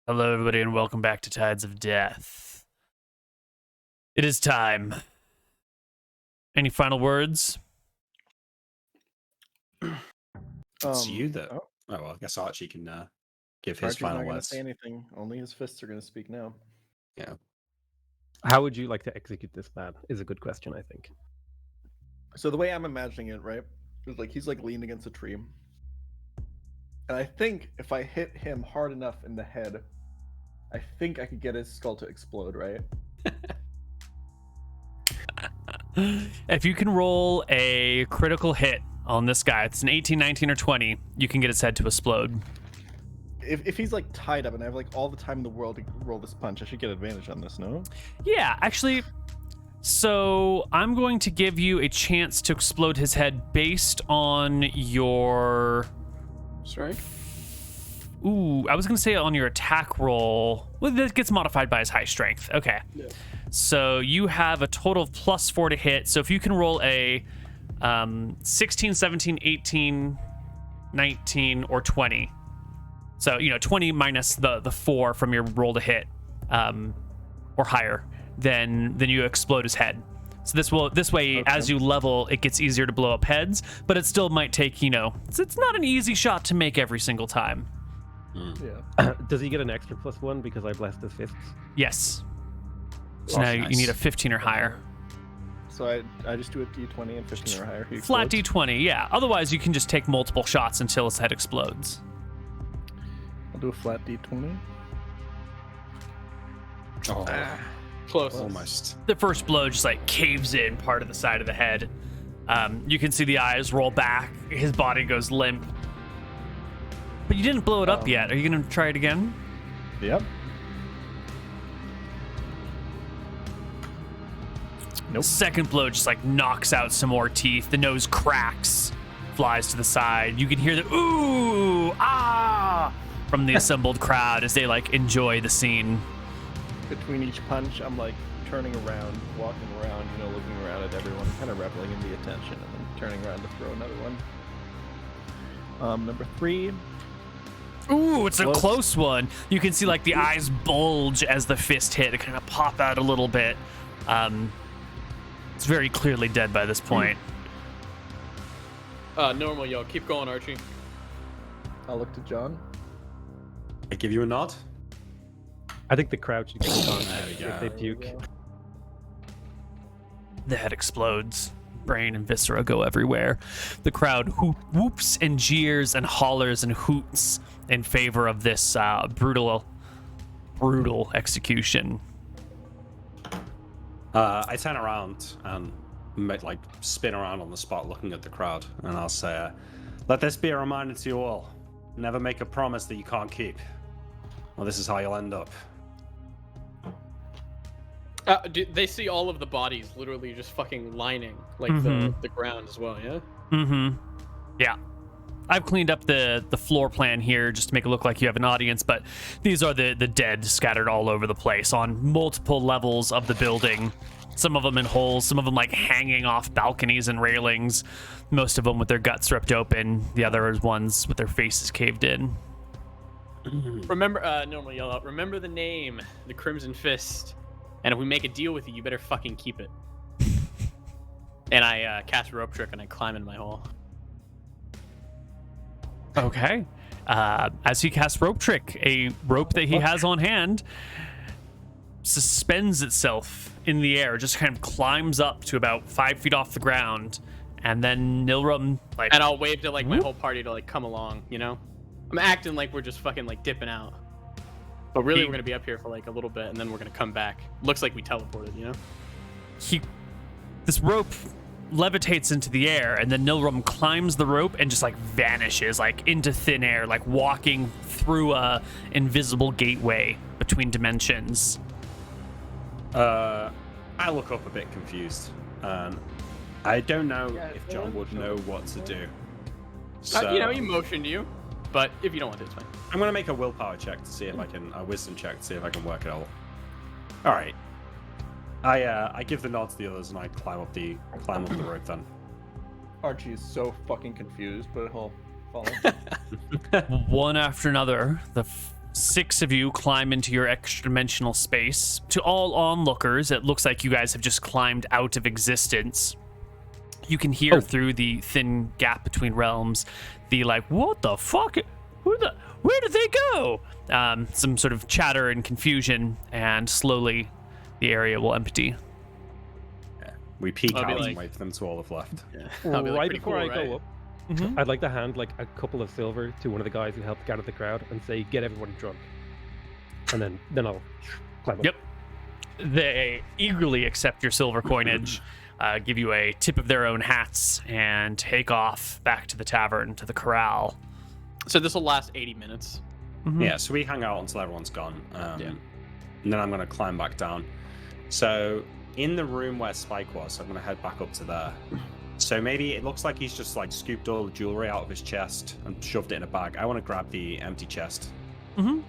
Hello, everybody, and welcome back to Tides of Death. It is time. Any final words? It's you that. Oh, well, I guess Archie can give his Archie's final not going to words. say anything. Only his fists are going to speak now. Yeah. How would you like to execute this plan? Is a good question, I think. So the way I'm imagining it, right, is like he's like leaned against a tree, and I think if I hit him hard enough in the head, I think I could get his skull to explode, right? If you can roll a critical hit on this guy, it's an 18, 19, or 20, you can get his head to explode. If he's like tied up and I have like all the time in the world to roll this punch, I should get advantage on this, no? Yeah, actually, so I'm going to give you a chance to explode his head based on your... Strike? Ooh, I was going to say on your attack roll. Well, this gets modified by his high strength. Okay. Yeah. So you have a total of +4 to hit. So if you can roll a 16, 17, 18, 19, or 20. So, 20 minus the 4 from your roll to hit or higher, then you explode his head. So this way, Okay. as you level, it gets easier to blow up heads, but it still might take, it's not an easy shot to make every single time. Yeah. Does he get an extra +1 because I blessed his fists? Yes. So Oh, now nice. you need a 15 or higher. So I just do a d20 and 15 or higher. He Flat explodes. D20, yeah. Otherwise, you can just take multiple shots until his head explodes. I'll do a flat d20. Oh, Close. almost. The first blow just caves in part of the side of the head. You can see the eyes roll back. His body goes limp. But you didn't blow it up yet. Are you going to try it again? Yep. Nope. Second blow just knocks out some more teeth. The nose cracks, flies to the side. You can hear the ooh, ah from the assembled crowd as they enjoy the scene. Between each punch, I'm turning around, walking around, looking around at everyone, kind of reveling in the attention, and then turning around to throw another one. Number 3. Ooh, it's a Close. close one. You can see the eyes bulge as the fist hit. It kind of pop out a little bit. It's very clearly dead by this point. Normal, yo. Keep going, Archie. I'll look to John. I give you a nod. I think the crowd should get on There we if they go. puke. The head explodes. Brain and viscera go everywhere. The crowd whoops and jeers and hollers and hoots in favor of this brutal execution. I turn around and spin around on the spot looking at the crowd, and I'll say, let this be a reminder to you all. Never make a promise that you can't keep. Well, this is how you'll end up. They see all of the bodies literally just fucking lining the ground as well, yeah? Mm-hmm. Yeah. I've cleaned up the floor plan here just to make it look like you have an audience, but these are the dead scattered all over the place on multiple levels of the building. Some of them in holes, some of them hanging off balconies and railings, most of them with their guts ripped open, the other ones with their faces caved in. Remember, normal yell out, remember the name, the Crimson Fist. And if we make a deal with you, you better fucking keep it. And I cast rope trick and I climb in my hole. Okay. As he casts rope trick, a rope that he has on hand suspends itself in the air, just kind of climbs up to about 5 feet off the ground, and then Nilrum And I'll wave to my whole party to come along, I'm acting like we're just fucking dipping out. But really, we're gonna be up here for a little bit, and then we're gonna come back. Looks like we teleported, this rope levitates into the air, and then Nilrum climbs the rope and just vanishes into thin air, walking through a invisible gateway between dimensions. I look up a bit confused, and I don't know if John would know what to do. So, he motioned you, but if you don't want to, it's fine. I'm gonna make a willpower check to see if I can, a wisdom check to see if I can work it out. All right. I give the nod to the others and I climb up the rope then. Archie is so fucking confused, but he'll follow. One after another, the 6 of you climb into your extra-dimensional space. To all onlookers, it looks like you guys have just climbed out of existence. You can hear through the thin gap between realms the what the fuck? Where did they go? Some sort of chatter and confusion, and slowly the area will empty. Yeah. We peek I'll be out and like- wait for them to all have left. I'll be like, Right pretty before cool, I right? go up, Mhm. I'd like to hand like a couple of silver to one of the guys who helped gather the crowd and say, "Get everybody drunk," and then I'll climb up. Yep. They eagerly accept your silver coinage, give you a tip of their own hats, and take off back to the tavern, to the corral. So this will last 80 minutes. Mhm. Yeah, so we hang out until everyone's gone. Yeah. And then I'm going to climb back down. So in the room where Spike was, I'm going to head back up to there. So maybe it looks like he's just like scooped all the jewelry out of his chest and shoved it in a bag. I want to grab the empty chest. Mhm.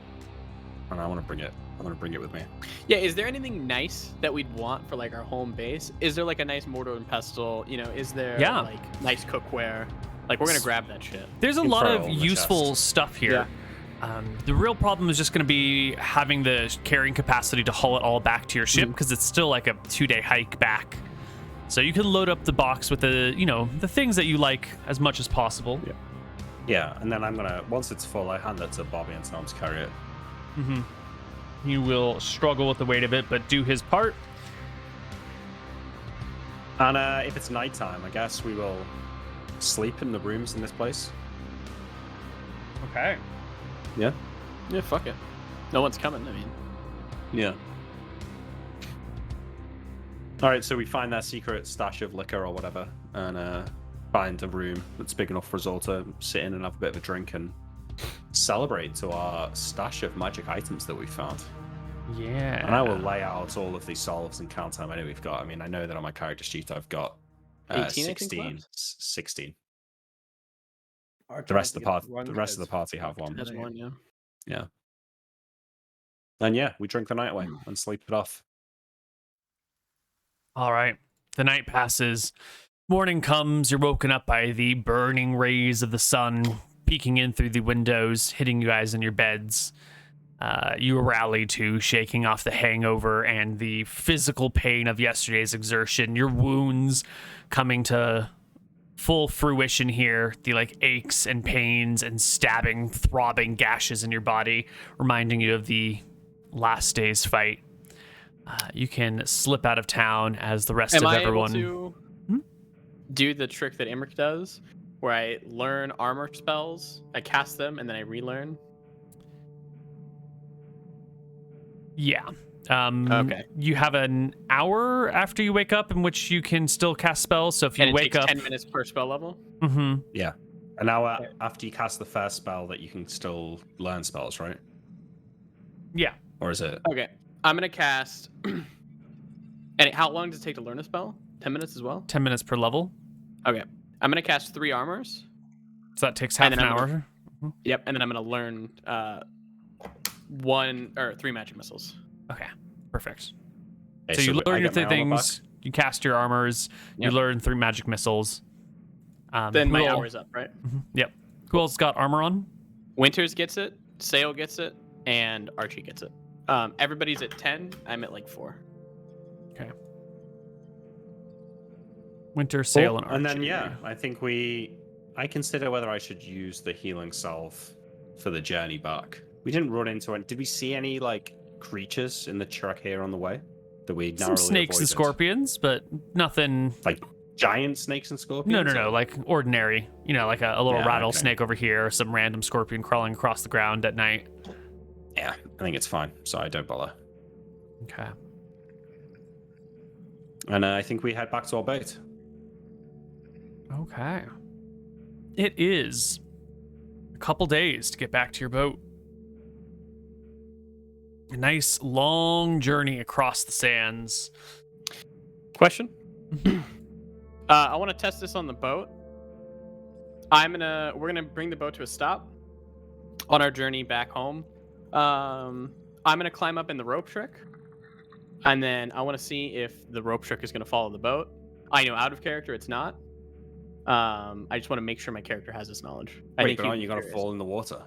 And I want to bring it. I want to bring it with me. Yeah, is there anything nice that we'd want for like our home base? Is there like a nice mortar and pestle? You know, is there Yeah. like nice cookware? Like we're gonna grab that shit. There's a You can lot throw it of all in the useful chest. stuff here. The real problem is just going to be having the carrying capacity to haul it all back to your ship, because it's still like a 2-day hike back. So you can load up the box with the things that you like as much as possible. Yeah, and then I'm going to, once it's full, I hand it to Bobby and tell him to carry it. Mm-hmm. He will struggle with the weight of it, but do his part. And if it's nighttime, I guess we will sleep in the rooms in this place. Okay. Yeah? Yeah, fuck it. No one's coming. I mean, Yeah. All right, so we find that secret stash of liquor or whatever, and find a room that's big enough for us all to sit in and have a bit of a drink and celebrate to our stash of magic items that we found. Yeah. And I will lay out all of these solves and count how many we've got. I mean, I know that on my character sheet I've got 18, I think, 16. left? 16. Our The rest of the trying to party, get drunk the rest of as the party have one. that's one. Yeah. Yeah. And yeah, we drink the night away and sleep it off. All right. The night passes. Morning comes. You're woken up by the burning rays of the sun peeking in through the windows, hitting you guys in your beds. You rally to shaking off the hangover and the physical pain of yesterday's exertion. Your wounds coming to full fruition here. The aches and pains and stabbing, throbbing gashes in your body, reminding you of the last day's fight. You can slip out of town as the rest Am of I everyone. able to do the trick that Imric does, where I learn armor spells, I cast them, and then I relearn? Yeah. Okay. You have an hour after you wake up in which you can still cast spells. So if you And it wake takes up, 10 minutes per spell level? Mm-hmm. Yeah. An hour after you cast the first spell that you can still learn spells, right? Yeah. Or is it? Okay. I'm going to cast... And how long does it take to learn a spell? 10 minutes as well? 10 minutes per level. Okay. I'm going to cast 3 armors. So that takes half And an then I'm hour. Yep. And then I'm going to learn 3 magic missiles. Okay. Perfect. Okay, So you I learn your get my armor things. You cast your armors. Yep. You learn 3 magic missiles. Then who my all- hour's up, right? Yep. Who else got armor on? Winters gets it, Sale gets it, and Archie gets it. Everybody's at 10. I'm at 4. Okay. Winter, Sail, and Archie. And then yeah, I think I consider whether I should use the healing salve for the journey back. We didn't run into it. Did we see any creatures in the truck here on the way that we Some narrowly snakes and avoided? scorpions, but nothing. Like giant snakes and scorpions? No. Like ordinary. Like a little Yeah, rattlesnake over here, or some random scorpion crawling across the ground at night. Yeah, I think it's fine. So I don't bother. Okay. And I think we head back to our boat. Okay. It is a couple days to get back to your boat. A nice long journey across the sands. Question? I want to test this on the boat. We're gonna bring the boat to a stop on our journey back home. I'm gonna climb up in the rope trick, and then I want to see if the rope trick is gonna follow the boat. I know out of character it's not. I just want to make sure my character has this knowledge. I Wait, think but he'd aren't be you going to curious. fall in the water?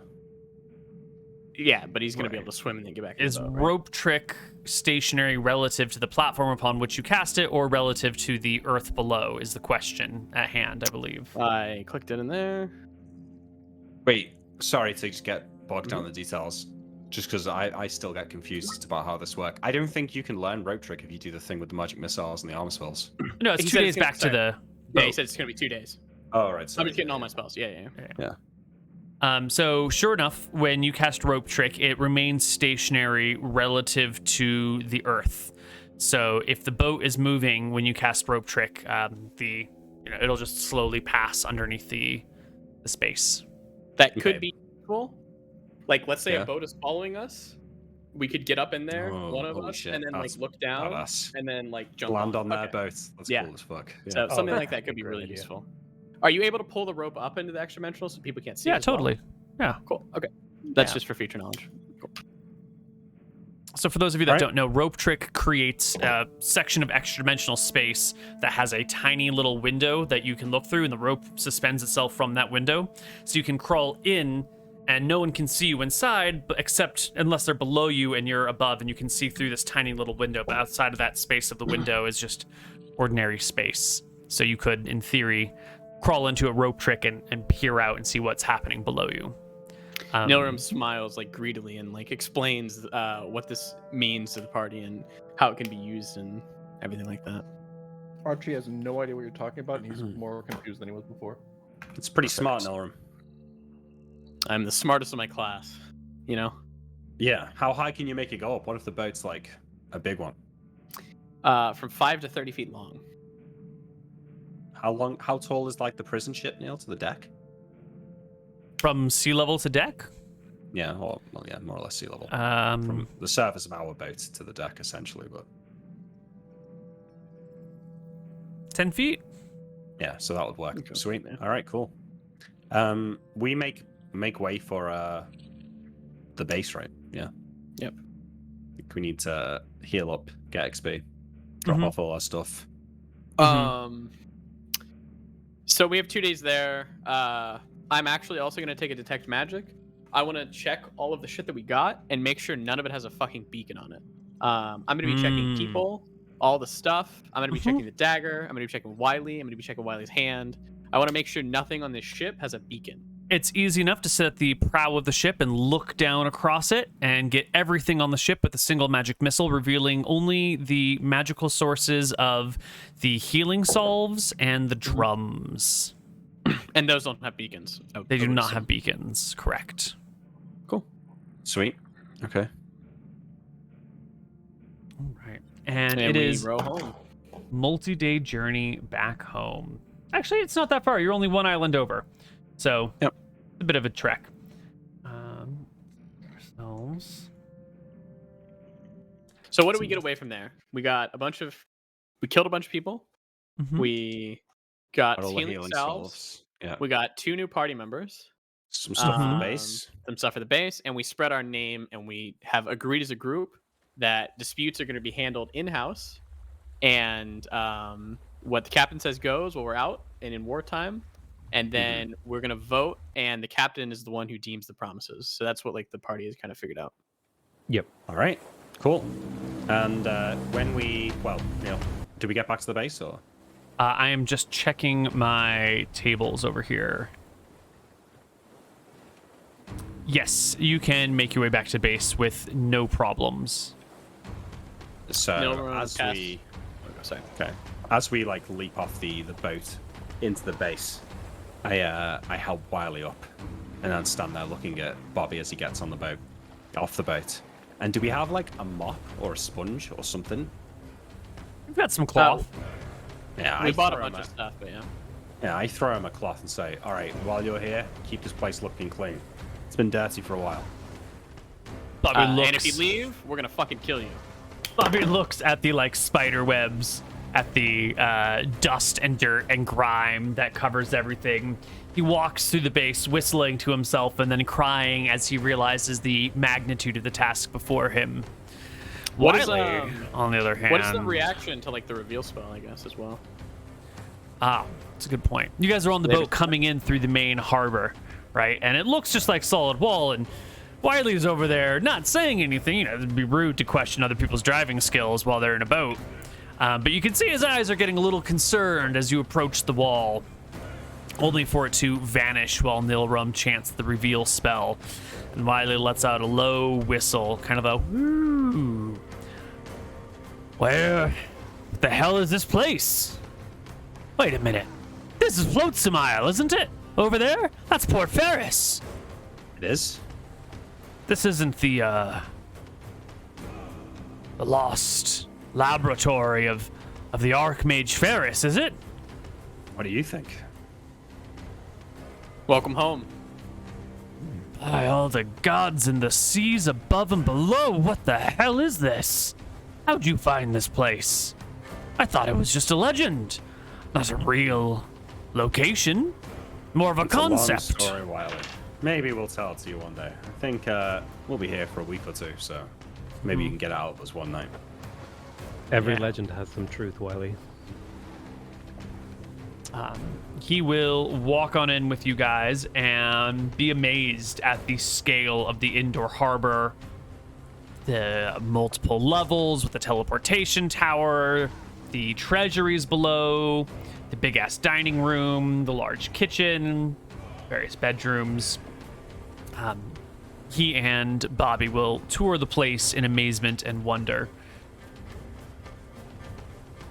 Yeah, but he's going to be able to swim and then get back. Is in the boat, right? rope trick stationary relative to the platform upon which you cast it, or relative to the earth below? Is the question at hand, I believe. I clicked it in there. Wait, sorry to just get bogged down in the details. Just because I still get confused about how this works. I don't think you can learn rope trick if you do the thing with the magic missiles and the armor spells. No, it's He 2 said days it's gonna back to the. Yeah, he boat. said it's going to be 2 days. Oh, right. I'm Sorry. just getting all my spells. Yeah. So sure enough, when you cast rope trick, it remains stationary relative to the earth. So if the boat is moving when you cast rope trick, it'll just slowly pass underneath the space. That could be useful. Like, let's say Yeah. a boat is following us. We could get up in there, Oh, one of holy us, shit, and then that's like look down, badass. and then like jump Land off. on their Okay. boat. That's Yeah. cool as fuck. Yeah. So something Oh, like that that's could be a great really idea. useful. Are you able to pull the rope up into the extra dimensional so people can't see? Yeah, as well? totally. Yeah. Cool. Okay. That's Yeah. just for future knowledge. Cool. So for those of you that Right. don't know, rope trick creates a section of extra dimensional space that has a tiny little window that you can look through, and the rope suspends itself from that window. So you can crawl in and no one can see you inside, but except unless they're below you and you're above, and you can see through this tiny little window. But outside of that space of the window is just ordinary space. So you could, in theory, crawl into a rope trick and peer out and see what's happening below you. Nilram smiles like greedily and like explains what this means to the party and how it can be used and everything like that. Archie has no idea what you're talking about, and he's more confused than he was before. It's pretty smart, Nilram. I'm the smartest of my class, you know. Yeah. How high can you make it go up? What if the boat's like a big one? From 5 to 30 feet long. How tall is like the prison ship, Neal, to the deck? From sea level to deck? Yeah, well, yeah, more or less sea level. Um, From the surface of our boat to the deck, essentially, but 10 feet? yeah, so that would work. Okay, Sweet. yeah. All right, cool. We make way for the base, right? Yeah. Yep. We need to heal up, get XP, drop Mhm. off all our stuff. So we have 2 days there. I'm actually also going to take a detect magic. I want to check all of the shit that we got and make sure none of it has a fucking beacon on it. I'm going to be checking people, all the stuff. I'm going to be checking the dagger. I'm going to be checking Wiley. I'm going to be checking Wiley's hand. I want to make sure nothing on this ship has a beacon. It's easy enough to sit at the prow of the ship and look down across it and get everything on the ship with a single magic missile, revealing only the magical sources of the healing salves and the drums. And those don't have beacons. They do not have beacons, correct. Cool. Sweet. Okay. All right. And And it we is row home. multi-day journey back home. Actually, it's not that far. You're only one island over. So, Yep. a bit of a trek. Ourselves. So what do we get away from there? We killed a bunch of people. Mhm. We got Got all the healing salves. Yeah. We got 2 new party members. Some stuff for the Um, base. Some stuff for the base, and we spread our name, and we have agreed as a group that disputes are going to be handled in-house, and what the captain says goes while we're out and in wartime, and then we're going to vote, and the captain is the one who deems the promises. So that's what like the party has kind of figured out. Yep. All right. Cool. And do we get back to the base or? I am just checking my tables over here. Yes, you can make your way back to base with no problems. So No, as cast- we Sorry. as we like leap off the boat into the base, I help Wiley up and then stand there looking at Bobby as he gets on the boat, off the boat. And do we have like a mop or a sponge or something? We've got some cloth. Yeah, We I bought a throw bunch of stuff, but yeah. Yeah, I throw him a cloth and say, "All right, while you're here, keep this place looking clean. It's been dirty for a while." Bobby looks. And if you leave, we're gonna fucking kill you. Bobby looks at the like spider webs, at the dust and dirt and grime that covers everything. He walks through the base, whistling to himself and then crying as he realizes the magnitude of the task before him. What is, Wiley, on the other hand, What is the reaction to like the reveal spell, I guess, as well? That's a good point. You guys are on the boat coming in through the main harbor, right? And it looks just like solid wall. And Wiley's over there not saying anything. You know, it'd be rude to question other people's driving skills while they're in a boat. But you can see his eyes are getting a little concerned as you approach the wall, only for it to vanish while Nilrum chants the reveal spell. And Wiley lets out a low whistle, kind of a whoo. Where the hell is this place? Wait a minute. This is Flotsam Isle, isn't it? Over there? That's Port Ferris. It is? This isn't the lost laboratory of the Archmage Ferris, is it? What do you think? Welcome home. By all the gods and the seas above and below, what the hell is this? How'd you find this place? I thought it was just a legend, not a real location. More of a It's concept. A long story, Wiley. Maybe we'll tell it to you one day. I think we'll be here for a week or two, so maybe you can get it out of us one night. Every Yeah. legend has some truth, Wiley. He will walk on in with you guys and be amazed at the scale of the indoor harbor, the multiple levels with the teleportation tower, the treasuries below, the big ass dining room, the large kitchen, various bedrooms. He and Bobby will tour the place in amazement and wonder.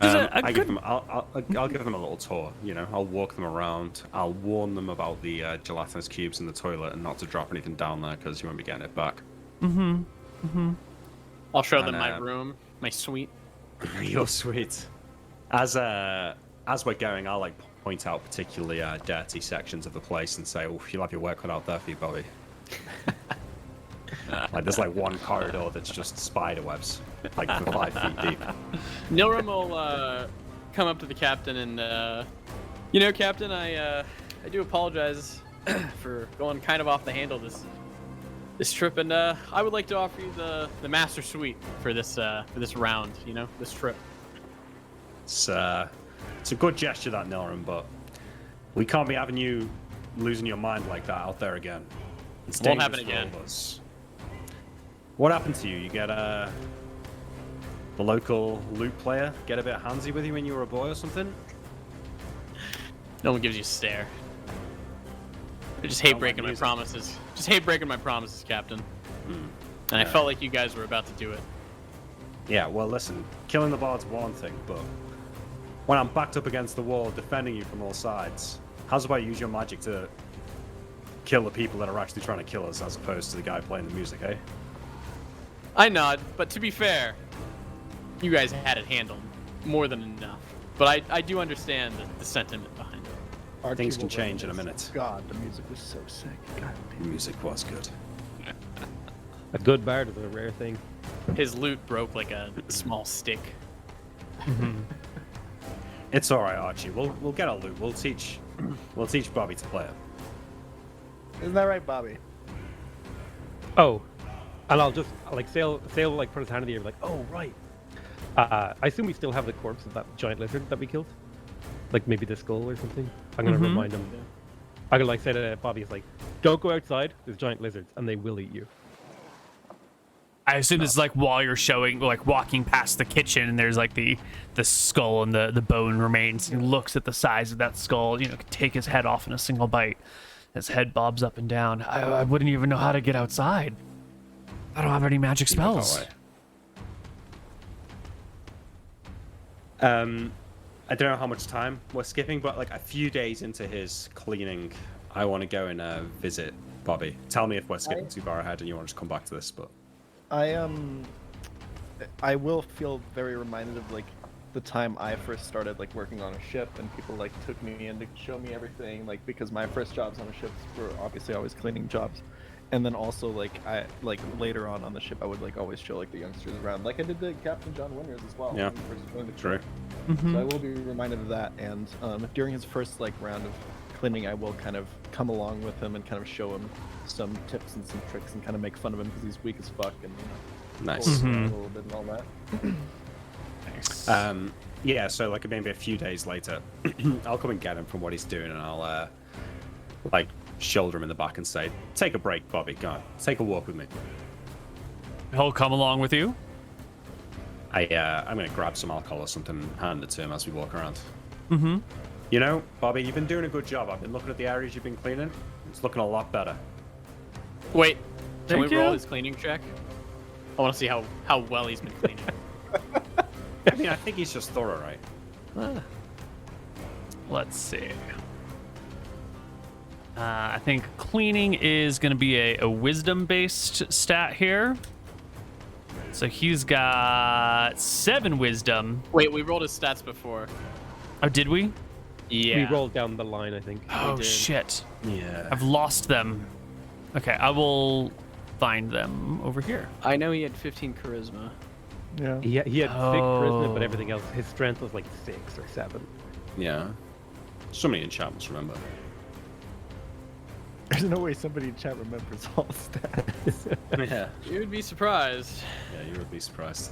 I'll give them a little tour. You know, I'll walk them around. I'll warn them about the gelatinous cubes in the toilet and not to drop anything down there because you won't be getting it back. I'll show them And, my room, my suite. You're sweet. As we're going, I'll like point out particularly dirty sections of the place and say, "Oh, you'll have your work cut out there for you, Bobby." Like there's like one corridor that's just spider webs, like for 5 feet deep. Nilrum will come up to the captain and, you know, Captain, I do apologize for going kind of off the handle this trip, and I would like to offer you the master suite for this round. You know, this trip. It's a good gesture, that, Nilrum, but we can't be having you losing your mind like that out there again. It's Won't happen dangerous for again. all of us. What happened to you? You get the local loot player get a bit handsy with you when you were a boy or something? No one gives you a stare. I just hate Don't like breaking my music. promises. Just hate breaking my promises, Captain. And I Yeah. felt like you guys were about to do it. Yeah, well, listen, killing the bard's one thing, but when I'm backed up against the wall defending you from all sides, how's about you use your magic to kill the people that are actually trying to kill us as opposed to the guy playing the music, eh? I nod, but to be fair, you guys had it handled more than enough. But I do understand the sentiment behind it. Archie Things can will change in a reminisce. minute. God, the music was so sick. God The music was good. A good bard is a rare thing. His lute broke like a small stick. It's all right, Archie. We'll get our loot. We'll teach Bobby to play it. Isn't that right, Bobby? Oh, and I'll just like Sail like put his hand in the air like, oh right. I assume we still have the corpse of that giant lizard that we killed, like maybe the skull or something. I'm gonna remind him. I'm gonna like say to Bobby, it's like, don't go outside. There's giant lizards and they will eat you. I assume this is like while you're showing, like walking past the kitchen, and there's like the skull and the bone remains. He looks at the size of that skull. You know, could take his head off in a single bite. His head bobs up and down. I wouldn't even know how to get outside. I don't have any magic spells. I don't know how much time we're skipping, but like a few days into his cleaning, I want to go and visit Bobby. Tell me if we're skipping too far ahead and you want to just come back to this, but I will feel very reminded of like the time I first started like working on a ship, and people like took me in to show me everything, like because my first jobs on a ship were obviously always cleaning jobs. And then also like I like later on the ship I would like always show like the youngsters around, like I did to Captain John Winters as well. Yeah, when he first joined the true. crew. So I will be reminded of that, and during his first like round of cleaning I will kind of come along with him and kind of show him some tips and some tricks and kind of make fun of him because he's weak as fuck and Nice. pull him around a little bit and all that. Yeah, so like maybe a few days later, I'll come and get him from what he's doing, and I'll like shoulder him in the back and say, "Take a break, Bobby. Go on, take a walk with me." He'll come along with you. I'm gonna grab some alcohol or something and hand it to him as we walk around. Mm-hmm. You know, Bobby, you've been doing a good job. I've been looking at the areas you've been cleaning. It's looking a lot better. Wait, can Thank we roll you. his cleaning check? I want to see how well he's been cleaning. I mean, I think he's just thorough, right? Let's see. I think cleaning is going to be a wisdom-based stat here. So he's got 7 wisdom. Wait, we rolled his stats before. Oh, did we? Yeah. We rolled down the line, I think. Oh, did. shit. Yeah. I've lost them. Okay, I will find them over here. I know he had 15 charisma. Yeah. He had 6 charisma, but Oh. everything else, his strength was like 6 or 7. Yeah. So many enchantments, remember? There's no way somebody in chat remembers all stats. Yeah. You would be surprised. Yeah, you would be surprised.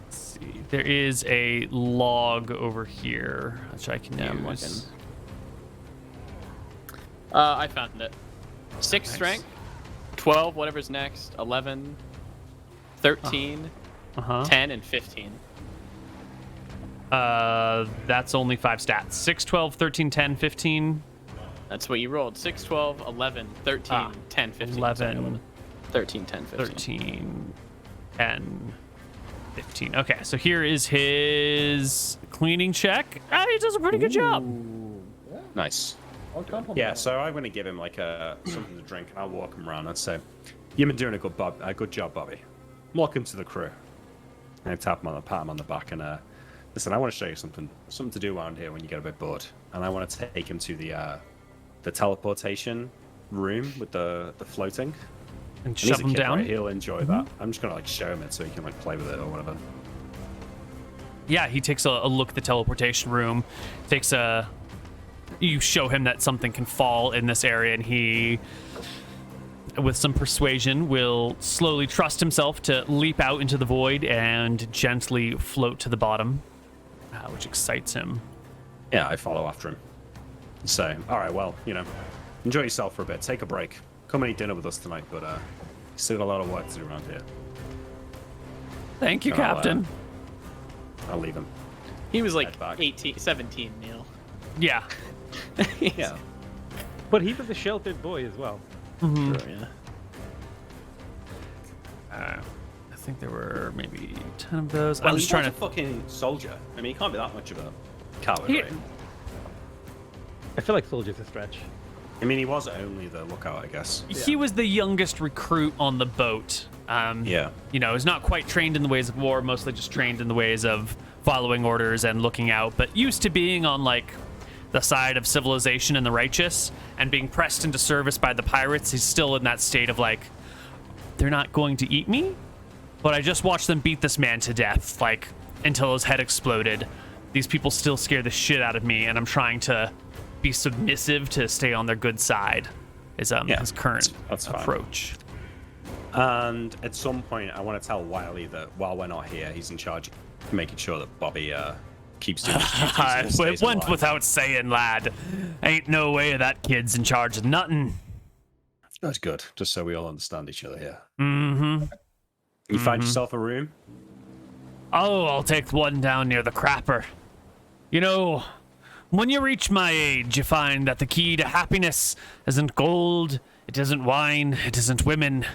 Let's see. There is a log over here, which I can Yeah, I'm use. I found it. 6 strength, 12, whatever's next, 11, 13, Uh-huh. 10, and 15. That's only 5 stats. 6, 12, 13, 10, 15. That's what you rolled. 6, 12, 11, 13, 10, 15. 11, 13, 10, 15. 13, 10, 15. Okay, so here is his cleaning check. He does a pretty good job. Nice. I'll compliment Yeah, him. so I'm gonna give him like something to drink, and I'll walk him around. I'd say, "You've been doing a good job, Bobby. Welcome to the crew." And I pat him on the back, and listen, I want to show you something to do around here when you get a bit bored. And I want to take him to the teleportation room with the floating. And And he's shove a him kid, down. right? He'll enjoy that. I'm just gonna like show him it so he can like play with it or whatever. Yeah, he takes a look at the teleportation room. You show him that something can fall in this area, and he, with some persuasion, will slowly trust himself to leap out into the void and gently float to the bottom, which excites him. Yeah, I follow after him. So, all right, well, enjoy yourself for a bit. Take a break. Come and eat dinner with us tonight, but still got a lot of work to do around here. Thank you, And Captain. I'll leave him. He was like Head back. 17, Neal. Yeah. Yeah. But he was a sheltered boy as well. Sure, yeah. I think there were maybe 10 of those. Well, I'm he's just trying a to. fucking soldier. I mean, he can't be that much of a coward, He- right? I feel like soldier's a stretch. I mean, he was only the lookout, I guess. He was the youngest recruit on the boat. Yeah. Is not quite trained in the ways of war, mostly just trained in the ways of following orders and looking out, but used to being on like the side of civilization and the righteous and being pressed into service by the pirates. He's still in that state of like, they're not going to eat me, but I just watched them beat this man to death, like until his head exploded. These people still scare the shit out of me, and I'm trying to be submissive to stay on their good side. Is his current that's fine. approach. And at some point, I want to tell Wiley that while we're not here, he's in charge of making sure that Bobby keeps doing his duties and It stays went alive. without saying, lad. Ain't no way that kid's in charge of nothing. That's good, just so we all understand each other here. Mm-hmm. You find yourself a room? Oh, I'll take one down near the crapper. When you reach my age, you find that the key to happiness isn't gold, it isn't wine, it isn't women.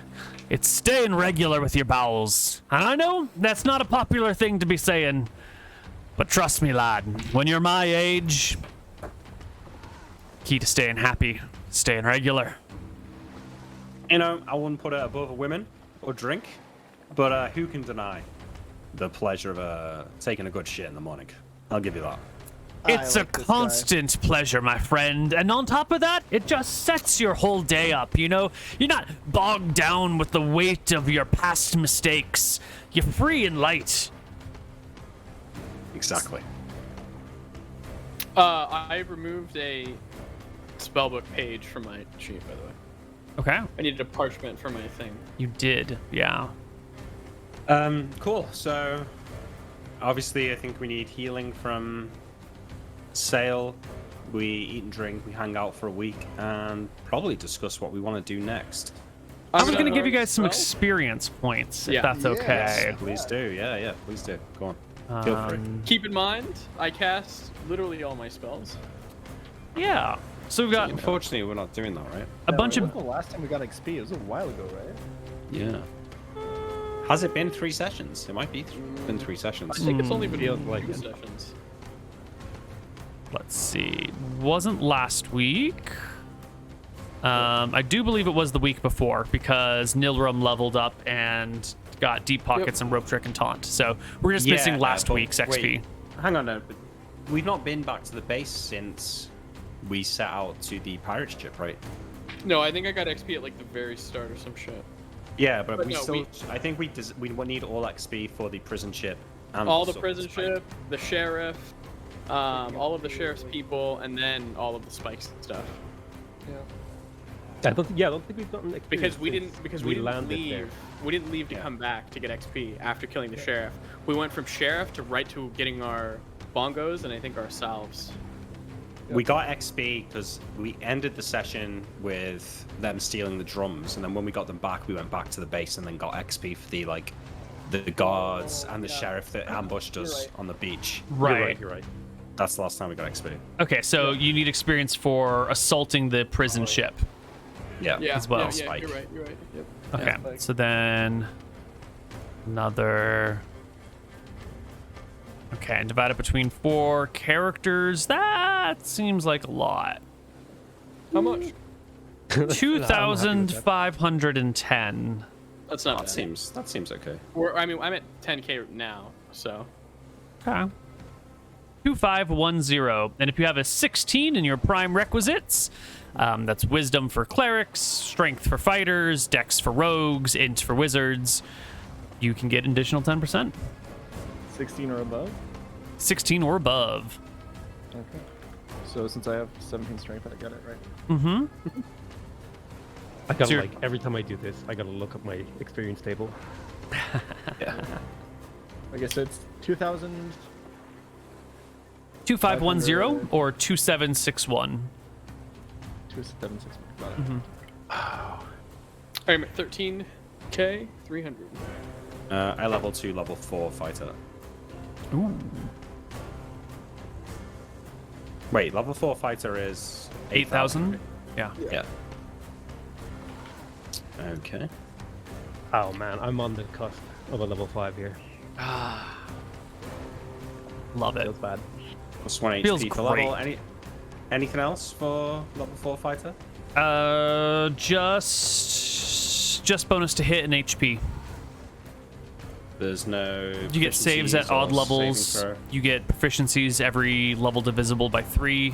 It's staying regular with your bowels. And I know that's not a popular thing to be saying, but trust me, lad, when you're my age, key to staying happy, staying regular. I wouldn't put it above a women or drink, but who can deny the pleasure of taking a good shit in the morning? I'll give you that. It's I a like this constant pleasure, my friend. And on top of that, it just sets your whole day up, You're not bogged down with the weight of your past mistakes. You're free and light. Exactly. I removed a spellbook page from my sheet, by the way. Okay. I needed a parchment for my thing. You did, yeah. Cool. So, obviously, I think we need healing from Sail, we eat and drink, we hang out for a week, and probably discuss what we want to do next. I was going to give you learn guys some spell. experience points, if Yeah. that's okay. Please do. Yeah, please do. Go on. Feel free. Keep in mind, I cast literally all my spells. Yeah. So we've got Unfortunately, we're not doing that, right? a bunch When of... was the last time we got XP? It was a while ago, right? Yeah. Has it been 3 sessions? It might be been 3 sessions. I think it's only been Feels like 2 it. sessions. Let's see. Wasn't last week. I do believe it was the week before because Nilrum leveled up and got Deep Pockets and Rope Trick and Taunt. So we're just missing last but week's XP. wait, hang on, no, but we've not been back to the base since we set out to the pirate ship, right? No, I think I got XP at like the very start or some shit. Yeah, but we no, still. I think we need all XP for the prison ship. And All the sort of prison spike. ship, the sheriff, all of the sheriff's people, and then all of the spikes stuff. Yeah. I don't think we've gotten experience Because we since didn't we didn't landed leave. there. We didn't leave to come back to get XP after killing the sheriff. We went from sheriff to right to getting our bongos and I think our salves. We got XP because we ended the session with them stealing the drums, and then when we got them back, we went back to the base and then got XP for the guards and the sheriff that ambushed us on the beach. Right. You're right. That's the last time we got XP. Okay, so you need experience for assaulting the prison ship. Yeah. As well. Yeah, Spike. you're right. You're right. Yep. Okay, Spike. so then another... Okay, and divided between 4 characters. That seems like a lot. How much? 2,510. That's not That bad. seems okay. I mean, I'm at 10k now, so. Okay. 2510. And if you have a 16 in your prime requisites, that's wisdom for clerics, strength for fighters, dex for rogues, int for wizards, you can get an additional 10%. 16 or above? 16 or above. Okay. So since I have 17 strength, I get it, right? Mm-hmm. I gotta So you're- like every time I do this, I gotta look up my experience table. Yeah. Okay, so it's 2,000. 2510 or 2761. 2,761. Got it. I'm at 13k 300. I level 2, level 4 fighter. Ooh. Wait, level 4 fighter is 8,000? Yeah. Yeah. Okay. Oh man, I'm on the cusp of a level 5 here. Love it. Feels bad. Plus 1 Feels HP per level. great. Anything else for level 4 fighter? Just bonus to hit and HP. There's no. You get saves at proficiencies or odd saving levels. throw? You get proficiencies every level divisible by 3.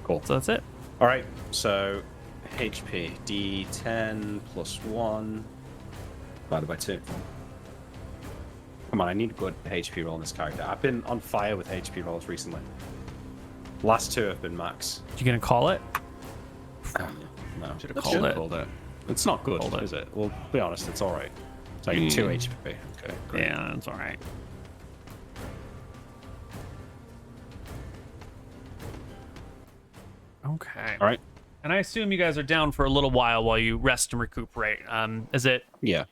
Cool. So that's it. All right. So HP D10 plus 1 divided by 2. Come on, I need a good HP roll on this character. I've been on fire with HP rolls recently. Last 2 have been max. You gonna call it? No, Should have called it. called it. It's not good, Called it. is it? Well, be honest, it's all right. It's like 2 HP. Okay, great. Yeah, that's all right. Okay. All right. And I assume you guys are down for a little while you rest and recuperate. Is it Yeah.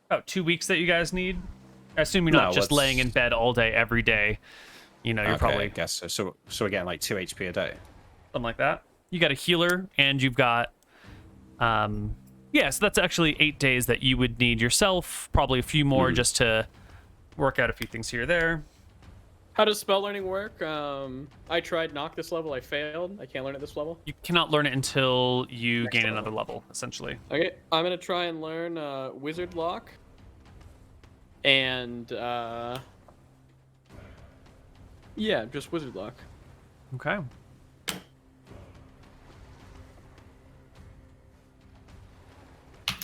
about 2 weeks that you guys need? I assume you're No, not just let's- laying in bed all day, every day. You know, you're Okay, I probably guess so. So again, like 2 HP a day. something like that. You got a healer, and you've got, yeah. So that's actually 8 days that you would need yourself. Probably a few more just to work out a few things here or there. How does spell learning work? I tried knock this level, I failed. I can't learn at this level. You cannot learn it until you gain another level, essentially. Okay, I'm gonna try and learn Wizard Lock. And yeah, just Wizard Lock. Okay.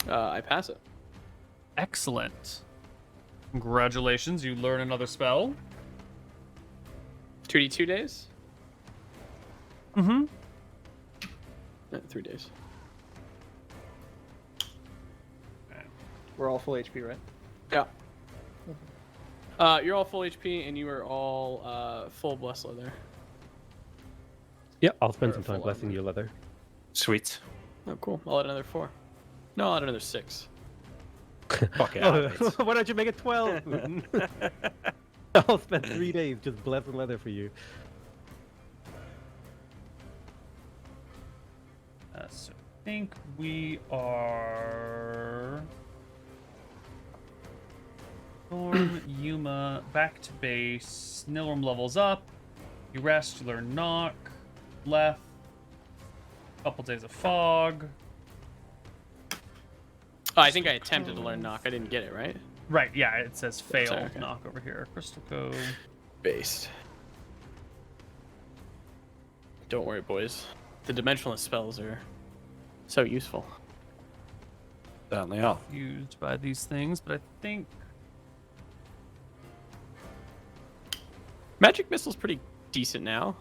I pass it. Excellent. Congratulations, you learn another spell. 2d2 days? Mm-hmm. 3 days. We're all full HP, right? Yeah. You're all full HP, and you are all full Blessler there. Yeah, I'll spend Or some time full blessing armor. your leather. Sweet. Oh, cool. I'll add another 4. No, I'll add another 6. Fuck it, Oh, mate. why don't you make it 12? I'll spend 3 days just blessing leather for you. So I think we are Storm, Yuma, back to base. Nilrum levels up. You rest, you learn knock. Left. Couple days of fog. Oh, I think I attempted to learn knock. I didn't get it, right? Right, yeah, it says failed Sorry, okay. knock over here. Crystal Cove. Based. Don't worry, boys. The dimensionless spells are so useful. Certainly are. Used by these things, but I think Magic missile's pretty decent now.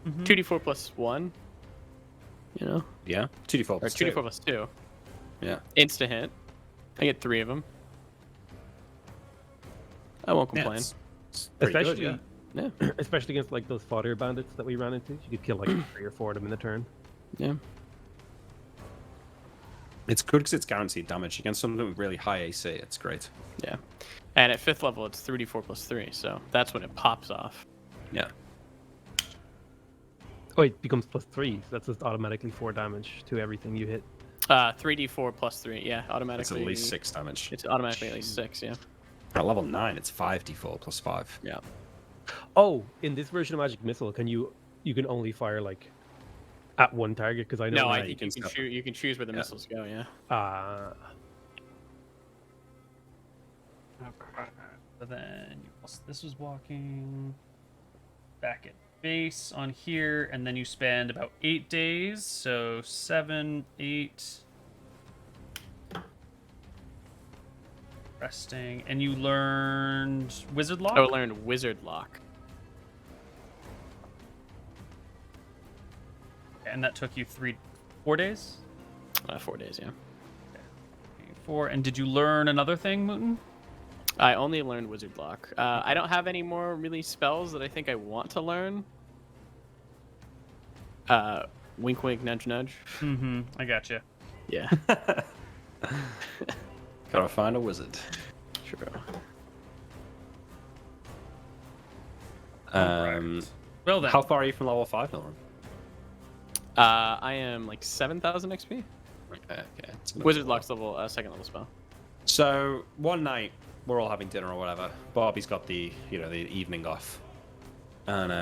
Mhm. 2d4 plus 1. You know? Yeah. 2d4 Or plus 2d4 2. plus 2. Yeah. Insta hit. I get 3 of them. I won't Yeah, complain. it's pretty good, Especially, Yeah. especially against like those fodder bandits that we ran into. You could kill like 3 or 4 of them in a turn. Yeah. It's good because it's guaranteed damage against something with really high AC. It's great. Yeah. And at 5th level, it's 3d4 plus 3. So that's when it pops off. Yeah. Oh, it becomes +3. So that's just automatically 4 damage to everything you hit. 3d4 plus 3. Yeah, It's automatically. at least 6 damage. It's automatically at least 6, yeah. At level 9, it's 5d4 plus 5. Yeah. Oh, in this version of Magic Missile, you can only fire like at one target? Because I know. No, I you think can you can, step- you can choose where the Yeah. missiles go, yeah. But then this was walking back at base on here, and then you spend about 8 days, so 7, 8 resting, and you learned Wizard Lock. I learned Wizard Lock. And that took you 4 days. 4 days, yeah. 4. And did you learn another thing, Mooten? I only learned Wizard Lock. I don't have any more really spells that I think I want to learn. Wink, wink, nudge, nudge. Mm-hmm. I gotcha. Yeah, Gotta find a wizard. true. Well then. How far are you from level 5, Nilram? I am like 7,000 XP. Okay. It's gonna Wizard be a while. Lock's level, 2nd level spell. So one night we're all having dinner or whatever. Bobby's got the the evening off, and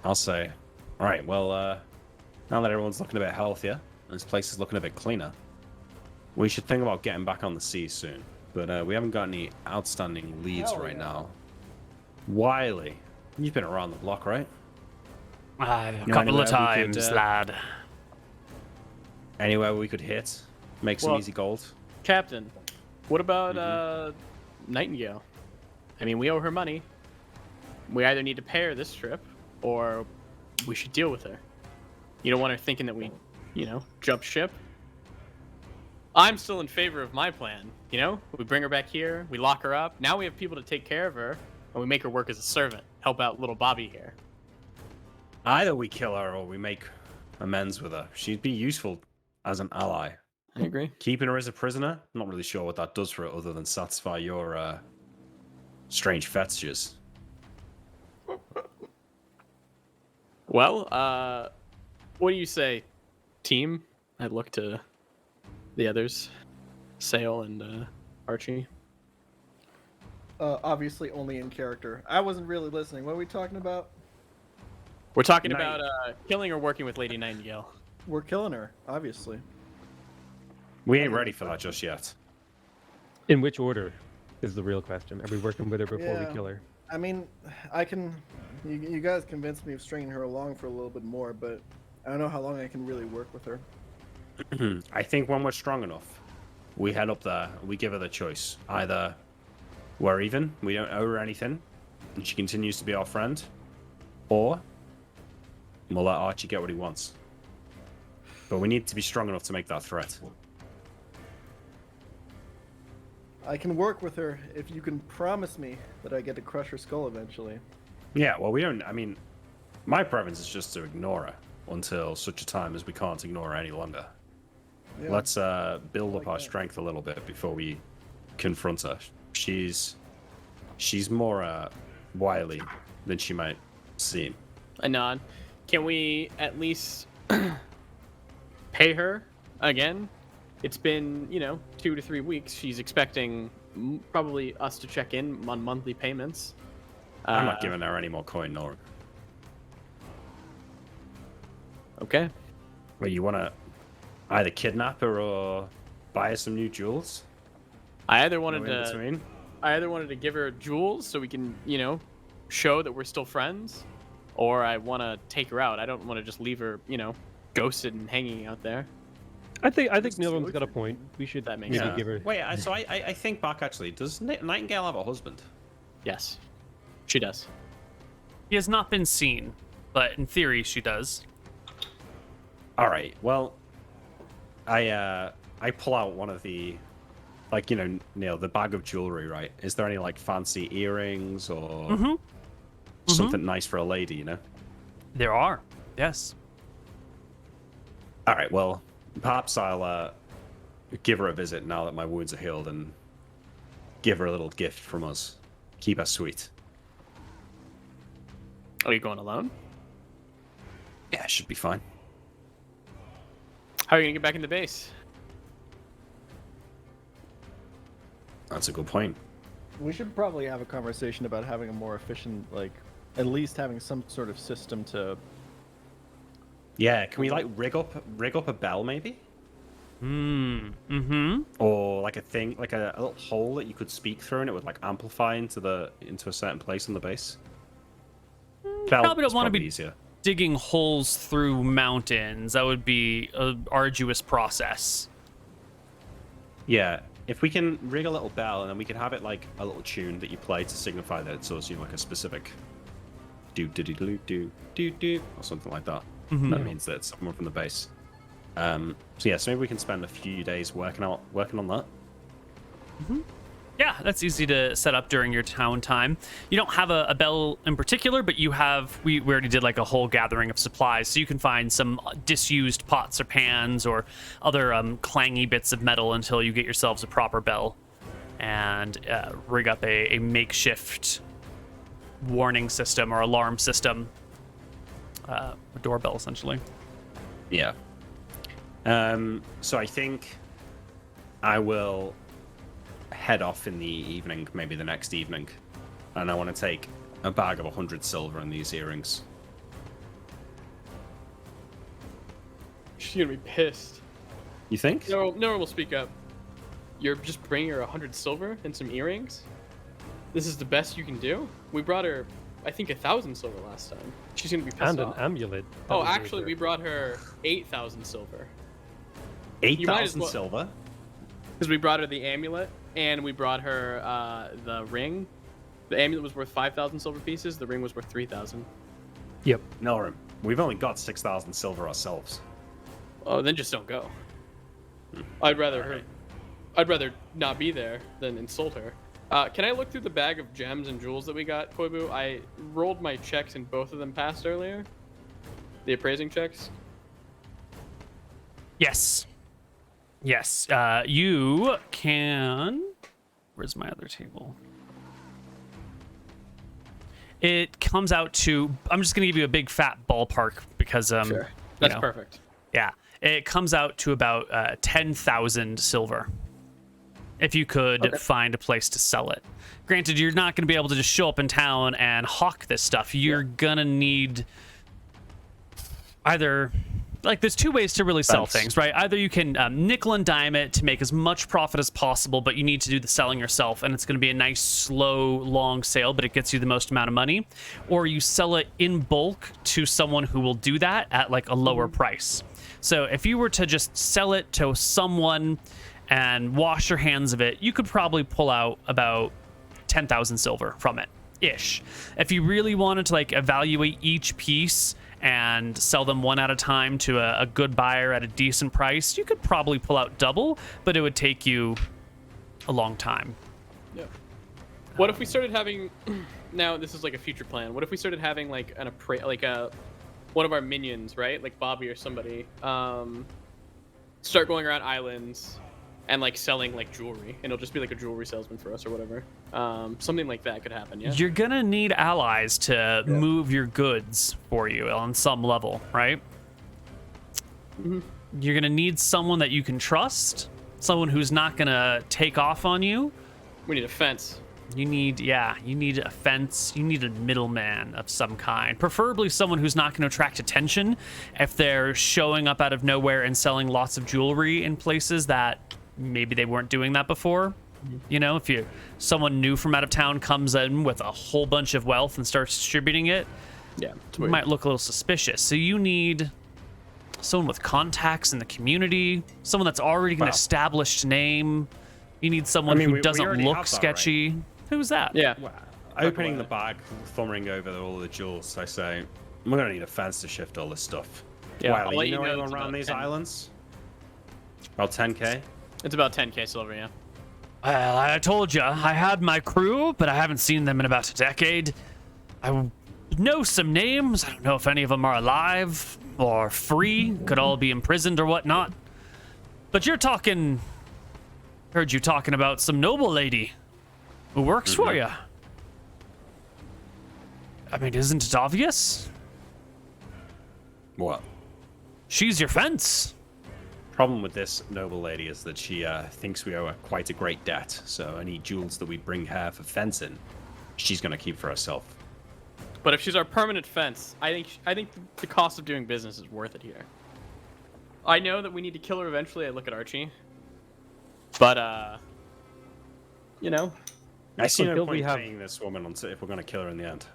I'll say, all right, well, now that everyone's looking a bit healthier and this place is looking a bit cleaner, we should think about getting back on the sea soon. But we haven't got any outstanding leads Hell right yeah. now. Wiley, you've been around the block, right? A know couple of anywhere we could, times, lad. Anywhere we could hit, make some Well- easy gold. Captain, what about Nightingale? I mean, we owe her money. We either need to pay her this trip, or we should deal with her. You don't want her thinking that we, jump ship. I'm still in favor of my plan. We bring her back here, we lock her up. Now we have people to take care of her, and we make her work as a servant, help out little Bobby here. Either we kill her or we make amends with her. She'd be useful as an ally. I agree. Keeping her as a prisoner, I'm not really sure what that does for her other than satisfy your strange fetishes. Well, what do you say, team? I look to the others, Sale and Archie. Obviously only in character. I wasn't really listening. What are we talking about? We're talking Night- about killing or working with Lady Nightingale. We're killing her, obviously. We ain't ready for that just yet. In which order is the real question? Are we working with her before Yeah. we kill her? I mean, I can. You guys convinced me of stringing her along for a little bit more, but I don't know how long I can really work with her. I think when we're strong enough, we head up there, we give her the choice. Either we're even, we don't owe her anything, and she continues to be our friend, or we'll let Archie get what he wants. But we need to be strong enough to make that threat. I can work with her if you can promise me that I get to crush her skull eventually. Yeah, well, we don't. I mean, my preference is just to ignore her. until such a time as we can't ignore her any longer. Yeah. Let's build up like our that. strength a little bit before we confront her. She's more wily than she might seem. A nod. Can we at least pay her again? It's been, 2 to 3 weeks. She's expecting probably us to check in on monthly payments. I'm not giving her any more coin, nor. Okay. Well, you want to either kidnap her or buy her some new jewels? I either No wanted in to between? give her jewels so we can, show that we're still friends, or I want to take her out. I don't want to just leave her, ghosted and hanging out there. I think Neal's got a point. We should That makes maybe sense. give her. Wait, so I think back actually. Does Nightingale have a husband? Yes, she does. He has not been seen, but in theory, she does. All right. Well, I pull out one of the, Neil, the bag of jewelry. Right? Is there any fancy earrings or something nice for a lady? There are. Yes. All right. Well, perhaps I'll give her a visit now that my wounds are healed and give her a little gift from us. Keep her sweet. Are you going alone? Yeah, it should be fine. How are you gonna get back in the base? That's a good point. We should probably have a conversation about having a more efficient, at least having some sort of system to. Yeah, can we rig up a bell maybe? Mm-hmm. Or a thing, a little hole that you could speak through, and it would amplify into a certain place on the base. Bell Probably don't is want to be easier. digging holes through mountains. That would be an arduous process. Yeah, if we can rig a little bell, and then we can have it a little tune that you play to signify that it's also a specific do do do do do do do or something like that. That means that it's someone from the base. So maybe we can spend a few days working on that. Yeah, that's easy to set up during your town time. You don't have a bell in particular, but you have, we already did a whole gathering of supplies, so you can find some disused pots or pans or other clangy bits of metal until you get yourselves a proper bell and rig up a makeshift warning system or alarm system, a doorbell essentially. Yeah. So I think I will head off in the evening, maybe the next evening, and I want to take a bag of 100 silver and these earrings. She's gonna be pissed. You think? No one will speak up. You're just bringing her 100 silver and some earrings? This is the best you can do? We brought her, I think, 1,000 silver last time. She's gonna be pissed And off. an amulet. That Oh, would be actually, her. we brought her 8,000 silver. might as 8,000 well- silver? Because we brought her the amulet, and we brought her the ring. The amulet was worth 5,000 silver pieces. The ring was worth 3,000. Yep. No, we've only got 6,000 silver ourselves. Oh, then just don't go. I'd rather not be there than insult her. Can I look through the bag of gems and jewels that we got, Koibu? I rolled my checks and both of them passed earlier. The appraising checks. Yes. Yes. You can. Where's my other table? It comes out to. I'm just going to give you a big fat ballpark because Sure. That's perfect. Yeah, it comes out to about 10,000 silver. If you could find a place to sell it. Granted, you're not going to be able to just show up in town and hawk this stuff. You're gonna need either. There's two ways to really sell things, right? Either you can nickel and dime it to make as much profit as possible, but you need to do the selling yourself, and it's going to be a nice, slow, long sale, but it gets you the most amount of money. Or you sell it in bulk to someone who will do that at a lower price. So if you were to just sell it to someone and wash your hands of it, you could probably pull out about 10,000 silver from it, ish. If you really wanted to evaluate each piece and sell them one at a time to a good buyer at a decent price, you could probably pull out double, but it would take you a long time. Yeah. What if we started having? Now this is a future plan. What if we started having one of our minions, right, like Bobby or somebody, start going around islands and like selling like jewelry, and it'll just be like a jewelry salesman for us or whatever. Something like that could happen. Yeah. You're gonna need allies to move your goods for you on some level, right? Mm-hmm. You're gonna need someone that you can trust, someone who's not gonna take off on you. We need a fence. You need a fence. You need a middleman of some kind, preferably someone who's not going to attract attention if they're showing up out of nowhere and selling lots of jewelry in places that maybe they weren't doing that before. You know, if someone new from out of town comes in with a whole bunch of wealth and starts distributing it, Yeah. it might look a little suspicious. So you need someone with contacts in the community, someone that's already an established name. You need someone who we doesn't already look have that, sketchy. Who's that? Yeah. Well, opening the bag, thumbing over all the jewels, I say, we're gonna need a fence to shift all this stuff. Yeah, Wiley, I'll let you know you know anyone it's around about these 10. islands? About 10k? It's about 10k silver. Yeah. Well, I told you, I had my crew, but I haven't seen them in about a decade. I know some names. I don't know if any of them are alive or free. Could all be imprisoned or whatnot. But you're talking... Heard you talking about some noble lady who works for you. I mean, isn't it obvious? What? She's your fence. Problem with this noble lady is that she thinks we owe her quite a great debt, so any jewels that we bring her for fencing, she's gonna keep for herself. But if she's our permanent fence, I think the cost of doing business is worth it here. I know that we need to kill her eventually. I look at Archie. But you know, I see no Until we point have- paying this woman if we're gonna kill her in the end.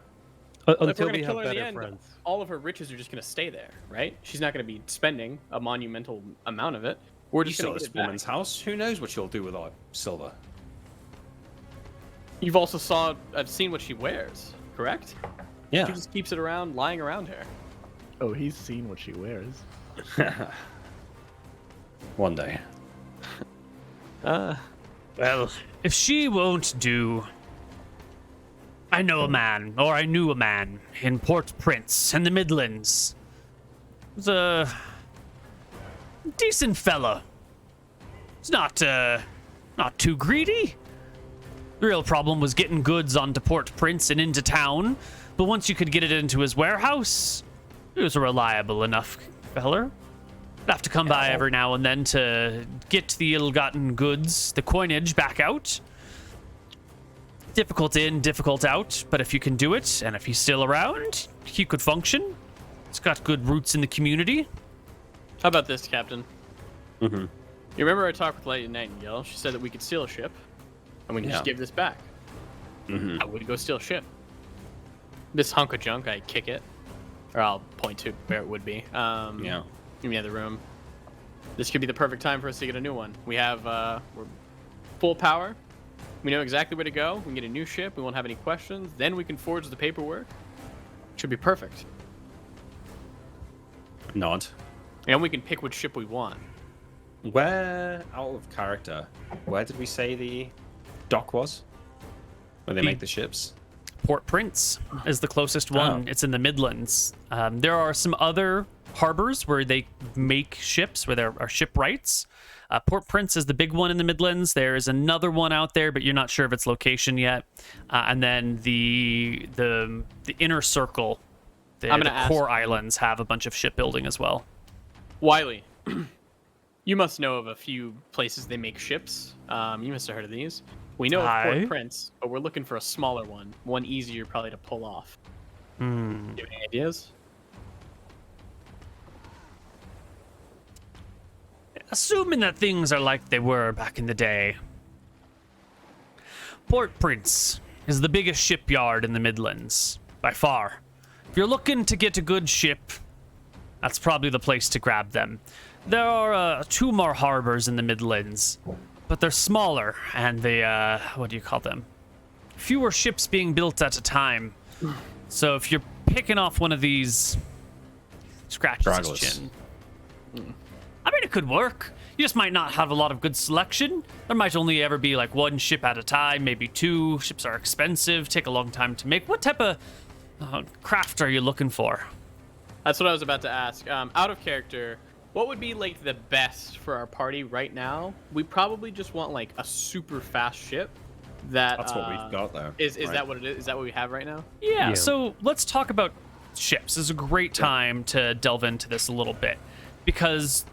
if we're Until gonna we kill have her in the better end, friends. all of her riches are just gonna stay there, right? She's not gonna be spending a monumental amount of it. We're You just saw gonna this get it back. woman's house. Who knows what she'll do with our silver? You've also I've seen what she wears, correct? Yeah. She just keeps it around, lying around her. Oh, he's seen what she wears. One day. Well, if she won't do... I know a man, or I knew a man, in Port-Prince, in the Midlands. He was a decent fella. He's not too greedy. The real problem was getting goods onto Port-Prince and into town, but once you could get it into his warehouse, he was a reliable enough feller. I'd have to come by every now and then to get the ill-gotten goods, the coinage, back out. Difficult in, difficult out, but if you can do it, and if he's still around, he could function. He's got good roots in the community. How about this, Captain? Mm-hmm. You remember I talked with Lady Nightingale? She said that we could steal a ship, and we can just Yeah. give this back. Mm-hmm. I would go steal a ship. This hunk of junk, I kick it, or I'll point to where it would be. Yeah. In the other room. This could be the perfect time for us to get a new one. We have we're full power. We know exactly where to go. We can get a new ship. We won't have any questions. Then we can forge the paperwork. Should be perfect. Nod. And we can pick which ship we want. Where, out of character, where did we say the dock was? Where they make the ships? Port-Prince is the closest one. Oh. It's in the Midlands. There are some other harbors where they make ships, where there are shipwrights. Port-Prince is the big one in the Midlands. There is another one out there, but you're not sure of its location yet. And then the inner circle, the core islands have a bunch of shipbuilding as well. Wiley, you must know of a few places they make ships. You must have heard of these. We know of Aye. Port-Prince, but we're looking for a smaller one easier probably to pull off. Do you have any ideas? Assuming that things are like they were back in the day, Port-Prince is the biggest shipyard in the Midlands, by far. If you're looking to get a good ship, that's probably the place to grab them. There are 2 more harbors in the Midlands, but they're smaller, and they, what do you call them? Fewer ships being built at a time. So if you're picking off one of these, scratches his Stragglers. chin. I mean, it could work. You just might not have a lot of good selection. There might only ever be like 1 ship at a time, maybe 2. Ships are expensive, take a long time to make. What type of craft are you looking for? That's what I was about to ask. Out of character, what would be like the best for our party right now? We probably just want like a super fast ship. That's what we've got though. Is right? that what it is? Is that what we have right now? Yeah, Yeah. so let's talk about ships. This is a great time to delve into this a little bit because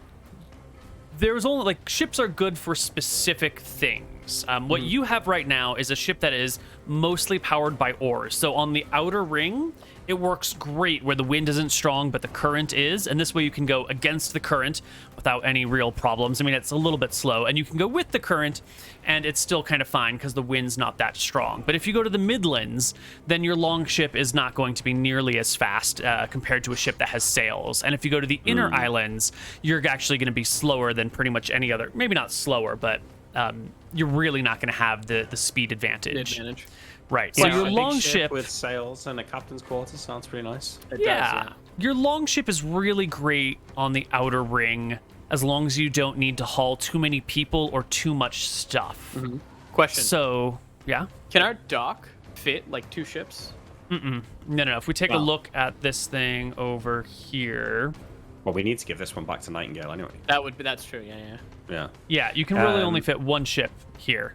there's only like ships are good for specific things. What you have right now is a ship that is mostly powered by oars. So on the outer ring, it works great where the wind isn't strong, but the current is. And this way you can go against the current without any real problems. I mean, it's a little bit slow, and you can go with the current, and it's still kind of fine because the wind's not that strong. But if you go to the Midlands, then your long ship is not going to be nearly as fast compared to a ship that has sails. And if you go to the inner islands, you're actually going to be slower than pretty much any other. Maybe not slower, but you're really not going to have the speed advantage. Right. So Yeah, your a big long ship with sails and a captain's quarters sounds pretty nice. yeah. Your long ship is really great on the outer ring as long as you don't need to haul too many people or too much stuff. Question. So, yeah. Can our dock fit like 2 ships? No. If we take a Well- look at this thing over here, Well, we need to give this one back to Nightingale anyway. That's true. Yeah. Yeah. yeah, you can really only Um, fit one ship here.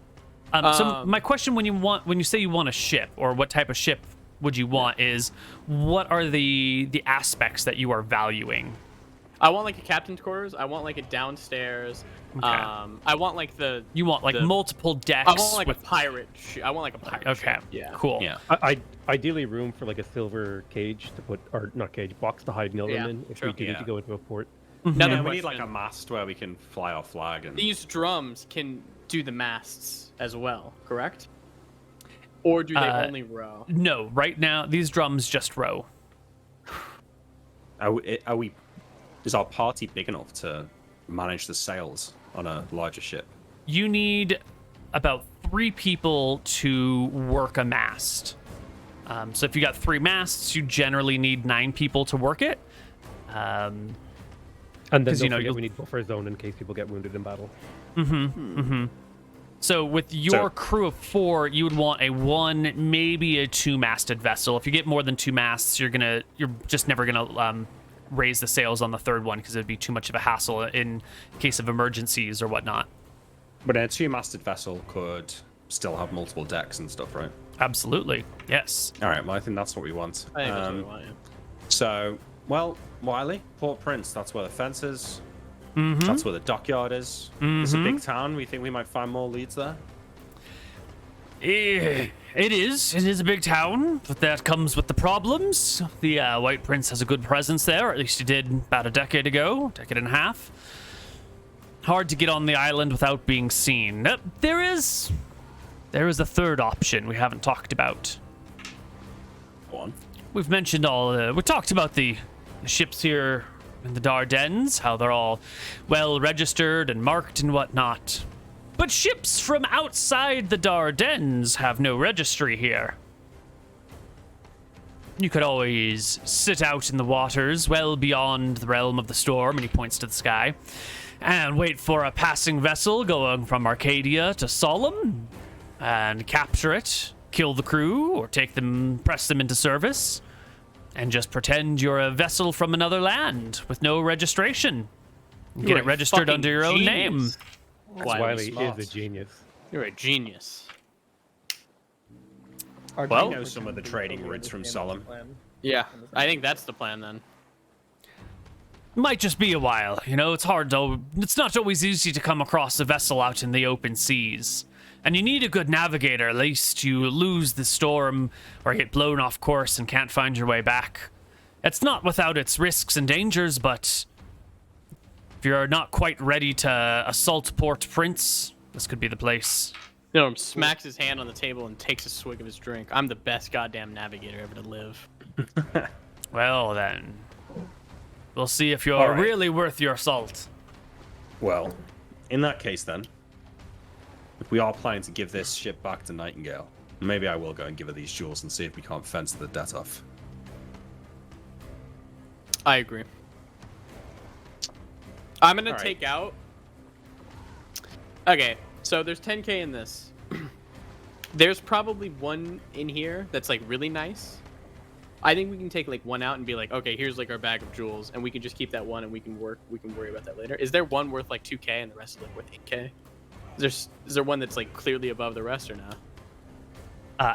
So my question when you say you want a ship or what type of ship would you want is what are the aspects that you are valuing? I want like a captain's quarters. I want like a downstairs. Okay. I want like You want like the- multiple decks I want like with a pirate. I want like a pirate. okay. ship. Yeah. Cool. Yeah. I ideally room for like a silver cage to put, or not cage, box to hide Nilden Yeah, in if true. we do need Yeah. to go into a port. Another Yeah, we need like a question. mast where we can fly our flag and These drums can do the masts as well, correct? Or do they only row? No, right now these drums just row. are we is our party big enough to manage the sails on a larger ship? You need about 3 people to work a mast. So if you got 3 masts, you generally need 9 people to work it. And then 'Cause, don't you know, forget you'll- we need buffer zone in case people get wounded in battle. So with your crew of 4, you would want a 1, maybe a 2-masted vessel. If you get more than 2 masts, you're just never gonna raise the sails on the 3rd one because it'd be too much of a hassle in case of emergencies or whatnot. But a 2-masted vessel could still have multiple decks and stuff, right? Absolutely, yes. All right, well, I think that's what we want. I think that's what we want. Yeah. So, well, Wiley, Port Prince, that's where the fence is. That's where the dockyard is. It's a big town. We think we might find more leads there. It is a big town, but that comes with the problems. The White Prince has a good presence there, or at least he did about a decade and a half. Hard to get on the island without being seen. There is a 3rd option we haven't talked about. Go on. We've mentioned we talked about the ships here in the Dardanelles, how they're all well registered and marked and whatnot. But ships from outside the Dardanelles have no registry here. You could always sit out in the waters well beyond the realm of the storm, and he points to the sky, and wait for a passing vessel going from Arcadia to Solemn, and capture it, kill the crew, or press them into service, and just pretend you're a vessel from another land with no registration. Get You're it a registered fucking under your own name. genius. Wiley smart. is a genius. You're a genius. Well- I know some of the trading routes from Solemn. Yeah, I think that's the plan then. Might just be a while, it's not always easy to come across a vessel out in the open seas. And you need a good navigator, lest you lose the storm or get blown off course and can't find your way back. It's not without its risks and dangers, but if you're not quite ready to assault Port Prince, this could be the place. Smacks his hand on the table and takes a swig of his drink. I'm the best goddamn navigator ever to live. Well then, we'll see if you're All right. really worth your salt. Well, in that case then, if we are planning to give this ship back to Nightingale, maybe I will go and give her these jewels and see if we can't fence the debt off. I agree. I'm gonna All right. take out. Okay, so there's 10k in this. There's probably one in here that's like really nice. I think we can take like one out and be like, okay, here's like our bag of jewels, and we can just keep that one, and we can worry about that later. Is there one worth like 2K and the rest is like worth 8K? Is there one that's like clearly above the rest or not?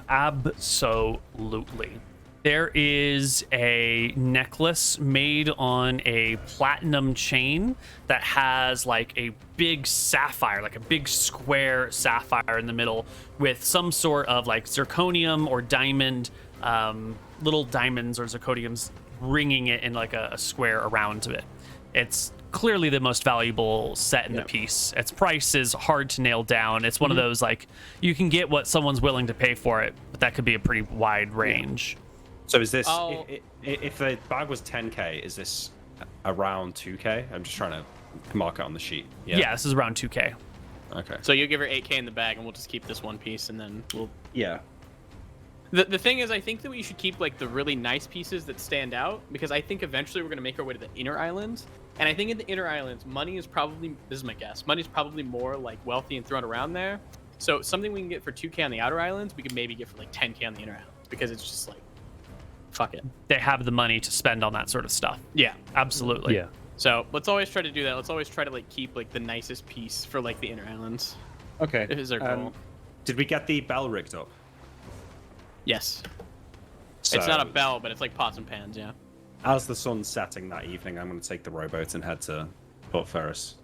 Absolutely. There is a necklace made on a platinum chain that has like a big sapphire, like a big square sapphire in the middle with some sort of like zirconium or diamond, little diamonds or zirconiums ringing it in like a square around it. It's clearly the most valuable set in the piece. Its price is hard to nail down. It's one of those like you can get what someone's willing to pay for it, but that could be a pretty wide range. So is this if the bag was 10K, is this around 2K? I'm just trying to mark it on the sheet. Yeah, this is around 2K. Okay. So you give her 8K in the bag, and we'll just keep this one piece, and then we'll. Yeah. The thing is, I think that we should keep like the really nice pieces that stand out, because I think eventually we're gonna make our way to the inner islands, and I think in the inner islands, money is probably, this is my guess, money's probably more like wealthy and thrown around there. So something we can get for 2K on the outer islands, we could maybe get for like 10K on the inner islands, because it's just like, fuck it. They have the money to spend on that sort of stuff. Yeah, Absolutely. Yeah. so let's always try to do that. Let's always try to like keep like the nicest piece for like the inner islands. Okay. Is our goal. Did we get the bell rigged up? Yes. So, It's not a bell, but it's like pots and pans, yeah. as the sun's setting that evening, I'm going to take the rowboat and head to Port Ferris.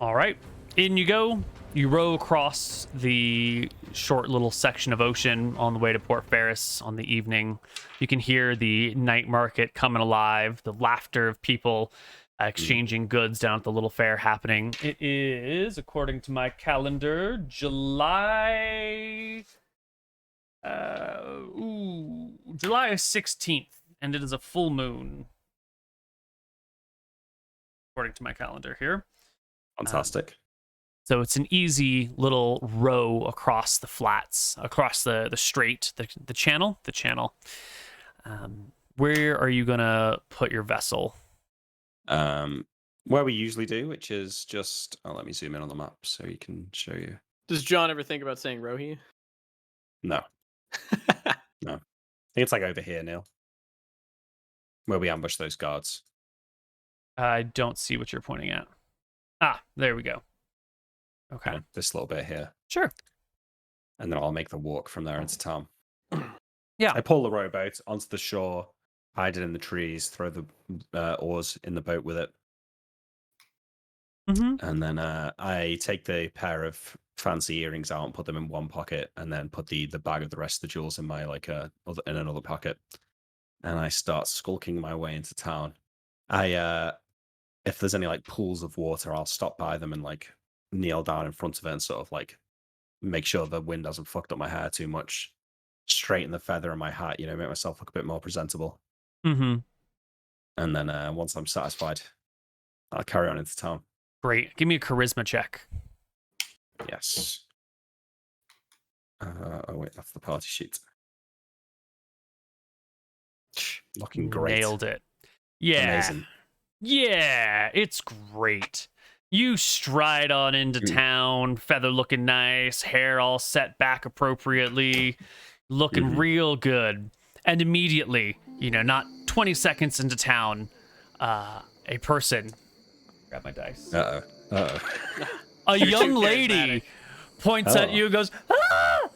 All right. In you go. You row across the short little section of ocean on the way to Port Ferris on the evening. You can hear the night market coming alive, the laughter of people exchanging goods down at the little fair happening. It is, according to my calendar, July 16th, and it is a full moon, according to my calendar here. Fantastic. So it's an easy little row across the flats, across the strait, the channel. Where are you gonna put your vessel? Where we usually do, which is just, let me zoom in on the map so you can show you. Does John ever think about saying Rohi? No. No. I think it's like over here, Neal. Where we ambush those guards. I don't see what you're pointing at. Ah, there we go. Okay. Yeah, this little bit here. Sure. And then I'll make the walk from there into town. Yeah. I pull the rowboat onto the shore, hide it in the trees, throw the oars in the boat with it. And then I take the pair of fancy earrings out and put them in one pocket, and then put the bag of the rest of the jewels in my in another pocket. And I start skulking my way into town. If there's any like pools of water, I'll stop by them and like kneel down in front of it and sort of like make sure the wind hasn't fucked up my hair too much. Straighten the feather in my hat, make myself look a bit more presentable. And then once I'm satisfied, I'll carry on into town. Great. Give me a charisma check. Yes. Oh wait, that's the party sheet. Looking great. Nailed it. Yeah. Amazing. Yeah, it's great. You stride on into town, feather looking nice, hair all set back appropriately, looking real good. And immediately, not 20 seconds into town, a person, grab my dice. A young lady points at you and goes, "Ah!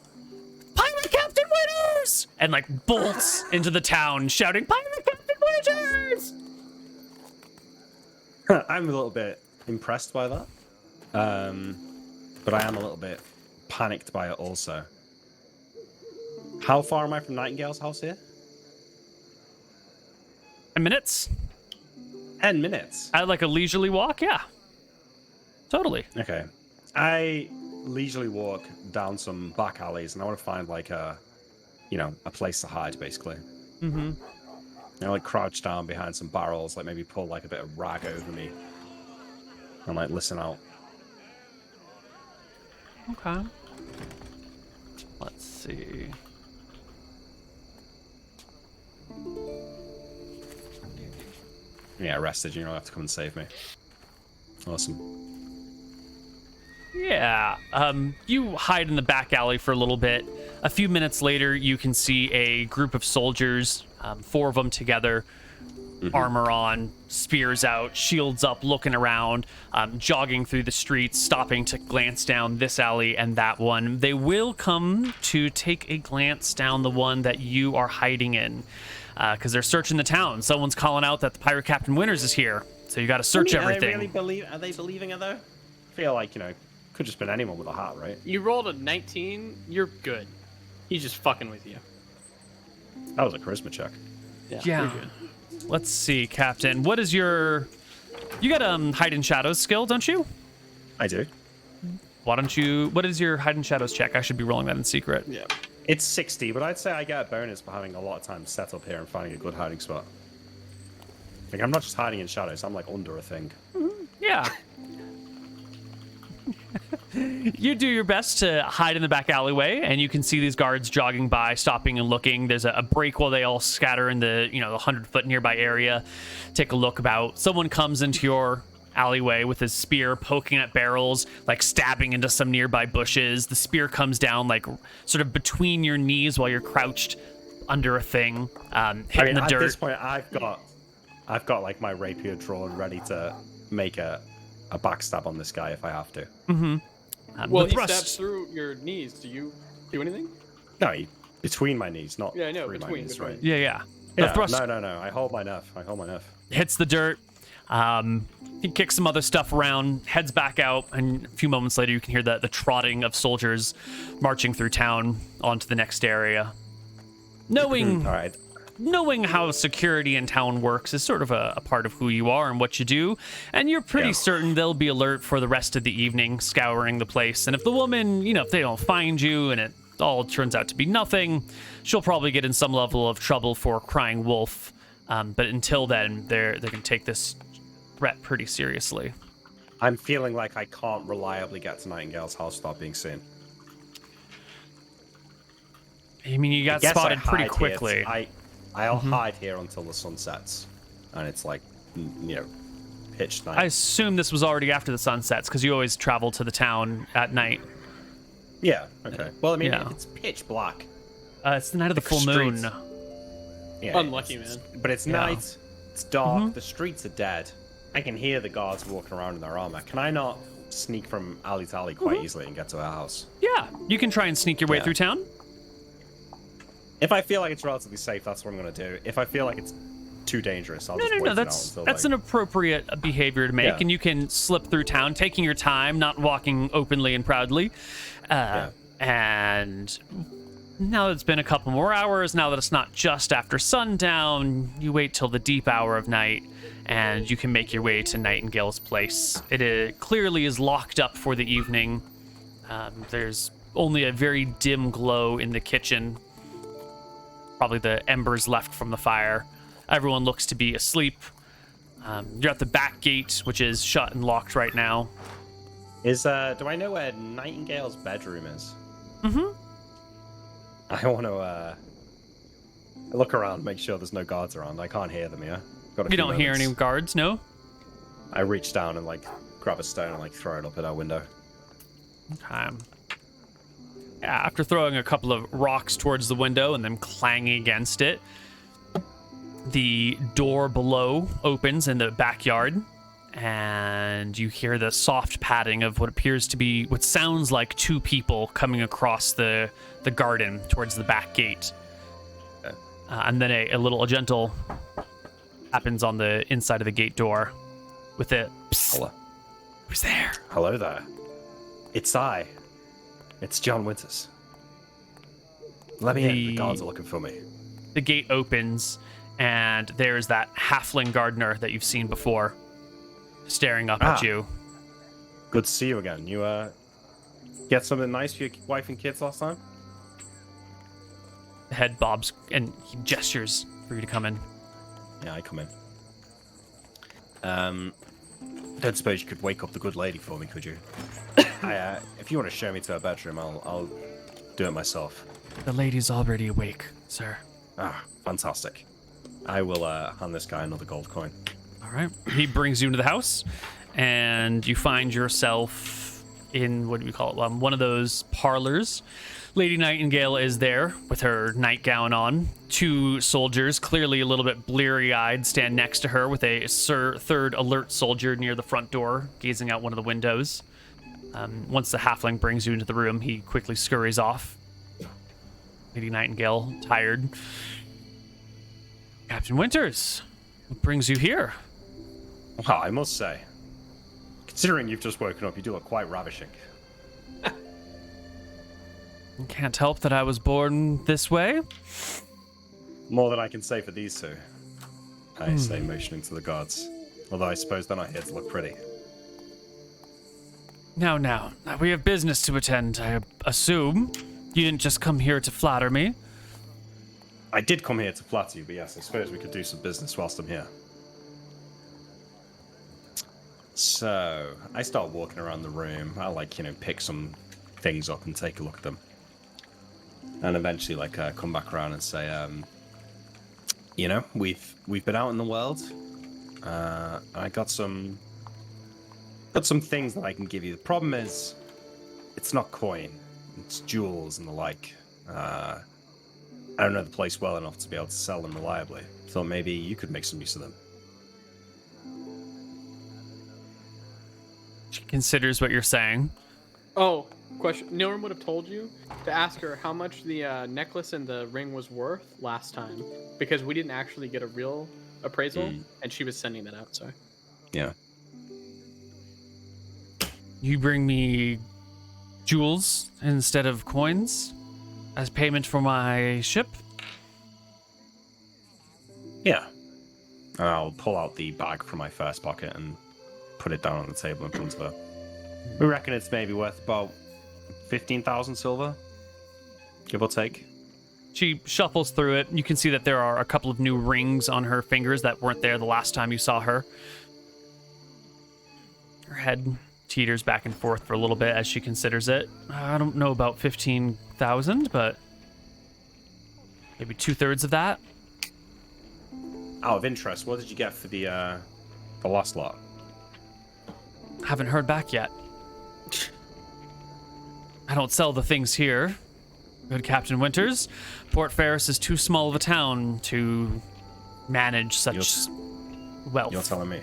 Pirate Captain Winters!" And like bolts into the town shouting, "Pirate Captain Winters!" I'm a little bit impressed by that. But I am a little bit panicked by it also. How far am I from Nightingale's house here? 10 minutes? 10 minutes? I like a leisurely walk, yeah. Totally. Okay. I leisurely walk down some back alleys and I want to find like a place to hide basically. Like crouch down behind some barrels, like maybe pull like a bit of rag over me and like listen out. Okay. Let's see. Yeah, arrested. You don't have to come and save me. Awesome. Yeah. You hide in the back alley for a little bit. A few minutes later, you can see a group of soldiers, 4 of them together, armor on, spears out, shields up, looking around, jogging through the streets, stopping to glance down this alley and that one. They will come to take a glance down the one that you are hiding in, because they're searching the town. Someone's calling out that the Pirate Captain Winters is here, so you got to search everything. Are they believing it though? I feel like, could just been anyone with a hat, right? You rolled a 19. You're good. He's just fucking with you. That was a charisma check. Yeah. You're good. Let's see, Captain. What is your... You got hide in shadows skill, don't you? I do. Why don't you... What is your hide in shadows check? I should be rolling that in secret. Yeah. It's 60, but I'd say I get a bonus for having a lot of time set up here and finding a good hiding spot. Like, I'm not just hiding in shadows, I'm like under a thing. Yeah. You do your best to hide in the back alleyway, and you can see these guards jogging by, stopping and looking. There's a break while they all scatter in the, the 100-foot nearby area. Take a look about. Someone comes into your alleyway with his spear, poking at barrels, like stabbing into some nearby bushes. The spear comes down, like, sort of between your knees while you're crouched under a thing, hitting the dirt. At this point, I've got like my rapier drawn, ready to make a backstab on this guy if I have to. Mm-hmm. Well, he stabs through your knees. Do you do anything? No, between my knees, not Yeah, I know, through my between. knees, right? Yeah. The Yeah, thrust no. I hold my nerve. hits the dirt. He kicks some other stuff around, heads back out, and a few moments later you can hear the trotting of soldiers marching through town onto the next area. Knowing All right. knowing how security in town works is sort of a part of who you are and what you do, and you're pretty certain they'll be alert for the rest of the evening, scouring the place. And if the woman, if they don't find you and it all turns out to be nothing, she'll probably get in some level of trouble for crying wolf. But until then, they can take this threat pretty seriously. I'm feeling like I can't reliably get to Nightingale's house without being seen. I mean, you got spotted pretty quickly. I'll hide here until the sun sets, and it's like, pitch night. I assume this was already after the sun sets, because you always travel to the town at night. Yeah. Okay. Well, I mean, Yeah. it's pitch black. It's the night of the full moon. Streets. Yeah, Unlucky, man. But it's Yeah. night. It's dark. The streets are dead. I can hear the guards walking around in their armor. Can I not sneak from alley to alley quite easily and get to our house? Yeah, you can try and sneak your way Yeah. through town. If I feel like it's relatively safe, that's what I'm going to do. If I feel like it's too dangerous, I'll just wait No, it that's out an until, appropriate behavior to make, Yeah. and you can slip through town, taking your time, not walking openly and proudly. And now that it's been a couple more hours, now that it's not just after sundown, you wait till the deep hour of night, and you can make your way to Nightingale's place. It clearly is locked up for the evening. There's only a very dim glow in the kitchen, probably the embers left from the fire. Everyone looks to be asleep. You're at the back gate, which is shut and locked right now. do I know where Nightingale's bedroom is? Mm-hmm. I want to look around, make sure there's no guards around. I can't hear them here. You don't hear any guards, no? I reach down and grab a stone and throw it up at our window. Okay. Yeah, after throwing a couple of rocks towards the window and then clanging against it, the door below opens in the backyard, and you hear the soft padding of what sounds like 2 people coming across the garden towards the back gate. And then a gentle happens on the inside of the gate door with a psst. Hello. Who's there? Hello there. It's I. It's John Winters. Let me in. The guards are looking for me. The gate opens, and there's that halfling gardener that you've seen before, staring up at you. Good to see you again. You get something nice for your wife and kids last time? The head bobs, and he gestures for you to come in. Yeah, I come in. Don't suppose you could wake up the good lady for me, could you? If you want to show me to her bedroom, I'll do it myself. The lady's already awake, sir. Ah, fantastic. I will hand this guy another gold coin. All right. He brings you into the house, and you find yourself in, what do we call it, one of those parlors. Lady Nightingale is there with her nightgown on. 2 soldiers, clearly a little bit bleary-eyed, stand next to her with a third alert soldier near the front door, gazing out one of the windows. Once the halfling brings you into the room, he quickly scurries off. Lady Nightingale, tired. Captain Winters, what brings you here? Well, I must say, considering you've just woken up, you do look quite ravishing. Can't help that I was born this way. More than I can say for these 2. I say, motioning to the guards. Although I suppose they're not here to look pretty. Now, we have business to attend, I assume. You didn't just come here to flatter me. I did come here to flatter you, but yes, I suppose we could do some business whilst I'm here. So, I start walking around the room. I pick some things up and take a look at them. And eventually, come back around and say, we've been out in the world. I got some things that I can give you. The problem is, it's not coin. It's jewels and the like. I don't know the place well enough to be able to sell them reliably. Thought maybe you could make some use of them. She considers what you're saying. Oh, question. Neal would have told you to ask her how much the necklace and the ring was worth last time, because we didn't actually get a real appraisal, and she was sending that out. Sorry. Yeah. You bring me jewels instead of coins as payment for my ship? Yeah. I'll pull out the bag from my first pocket and put it down on the table in front of her. We reckon it's maybe worth about 15,000 silver, give or take. She shuffles through it. You can see that there are a couple of new rings on her fingers that weren't there the last time you saw her. Her head teeters back and forth for a little bit as she considers it. I don't know about 15,000, but maybe 2/3 of that. Out of interest, what did you get for the last lot? Haven't heard back yet. I don't sell the things here. Good Captain Winters. Port Ferris is too small of a town to manage such wealth. You're telling me.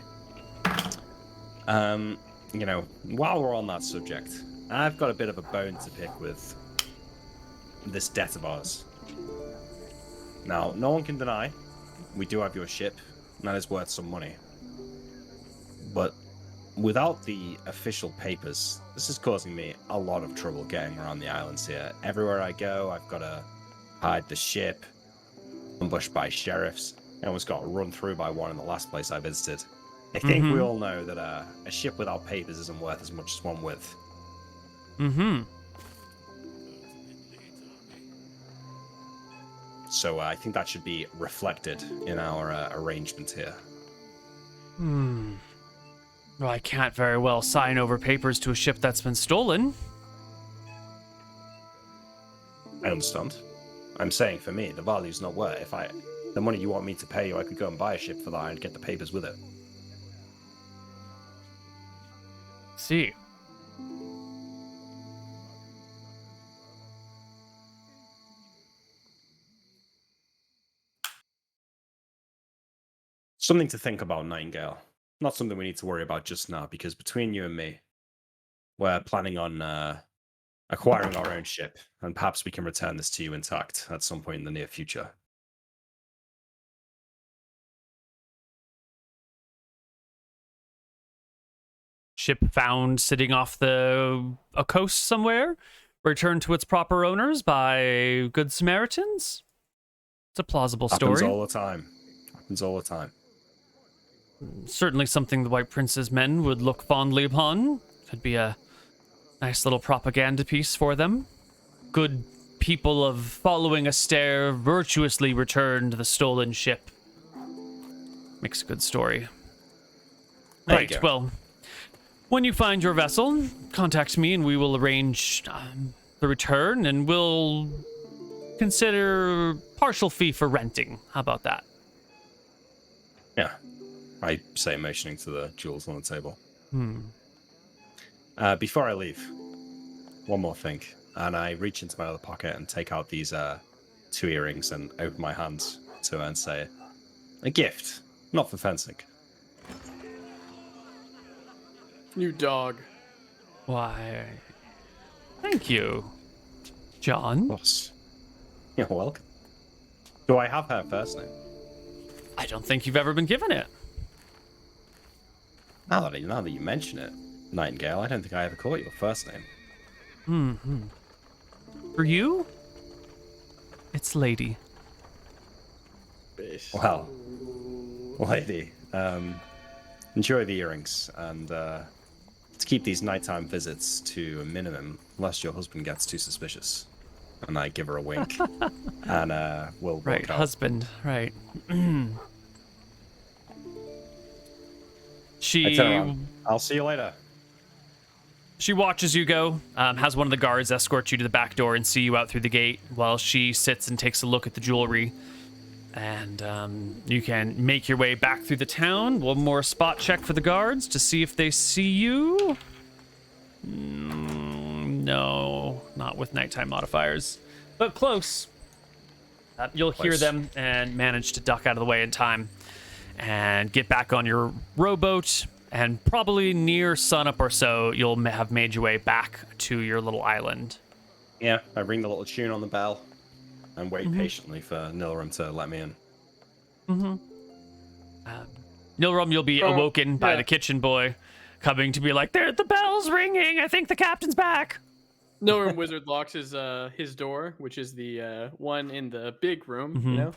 While we're on that subject, I've got a bit of a bone to pick with this debt of ours. Now, no one can deny we do have your ship, and that is worth some money. But without the official papers, this is causing me a lot of trouble getting around the islands here. Everywhere I go, I've got to hide the ship, ambushed by sheriffs. I almost got run through by one in the last place I visited. I think we all know that a ship without papers isn't worth as much as one with. So I think that should be reflected in our arrangement here. Well, I can't very well sign over papers to a ship that's been stolen. I understand. I'm saying for me, the value's not worth. The money you want me to pay you, I could go and buy a ship for that and get the papers with it. See. Something to think about, Nightingale. Not something we need to worry about just now, because between you and me, we're planning on acquiring our own ship, and perhaps we can return this to you intact at some point in the near future. Ship found sitting off a coast somewhere, returned to its proper owners by good Samaritans. It's a plausible story. Happens all the time. Happens all the time. Certainly something the White Prince's men would look fondly upon. Could be a nice little propaganda piece for them. Good people of following a stair virtuously returned the stolen ship. Makes a good story. There you Right, go. well, when you find your vessel, contact me and we will arrange the return, and we'll consider partial fee for renting. How about that? Yeah. I say, motioning to the jewels on the table. Before I leave, one more thing. And I reach into my other pocket and take out these 2 earrings and open my hands to her and say, a gift, not for fencing. You dog. Why, thank you, John. Boss. You're welcome. Do I have her first name? I don't think you've ever been given it. Now that you mention it, Nightingale, I don't think I ever caught your first name. Mm-hmm. For you, it's Lady. Well, lady, enjoy the earrings, and let's keep these nighttime visits to a minimum, lest your husband gets too suspicious. And I give her a wink, and we'll Right, walk out. husband, right. I turn around. I'll see you later. She watches you go, has one of the guards escort you to the back door and see you out through the gate while she sits and takes a look at the jewelry. And you can make your way back through the town. One more spot check for the guards to see if they see you. No, not with nighttime modifiers, but close. You'll hear them and manage to duck out of the way in time and get back on your rowboat. And probably near sunup or so, you'll have made your way back to your little island. Yeah, I ring the little tune on the bell and wait patiently for Nilram to let me in. Nilram, you'll be awoken by the kitchen boy coming to be like, "There, the bell's ringing. I think the captain's back." Nilram wizard locks his door, which is the one in the big room. You know,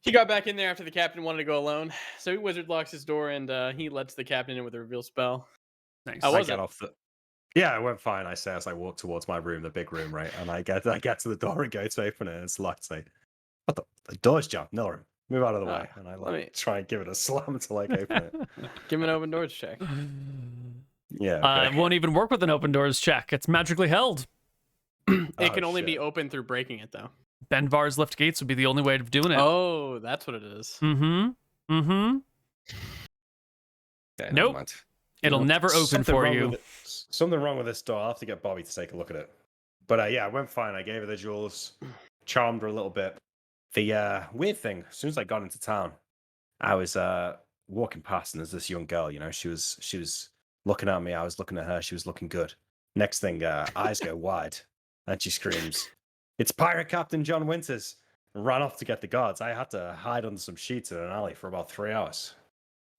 he got back in there after the captain wanted to go alone, so he wizard locks his door and he lets the captain in with a reveal spell. Nice. I get off the. Yeah, it went fine. I say as I walk towards my room, the big room, right, and I get to the door and go to open it, and it's locked. Say, what the door's jammed, Nilram. Move out of the way, and I try and give it a slam to open it. Give him an open doors check. Yeah, It won't even work with an open doors check. It's magically held. It can only be opened through breaking it, though. Benvar's lift gates would be the only way of doing it. Oh, that's what it is. Okay, nope. It'll never open for you. Something wrong with this door. I'll have to get Bobby to take a look at it. But yeah, it went fine. I gave her the jewels, charmed her a little bit. The weird thing, as soon as I got into town, I was walking past and there's this young girl, she was looking at me, I was looking at her, she was looking good. Next thing, eyes go wide and she screams, "It's Pirate Captain John Winters!" And ran off to get the guards. I had to hide under some sheets in an alley for about 3 hours.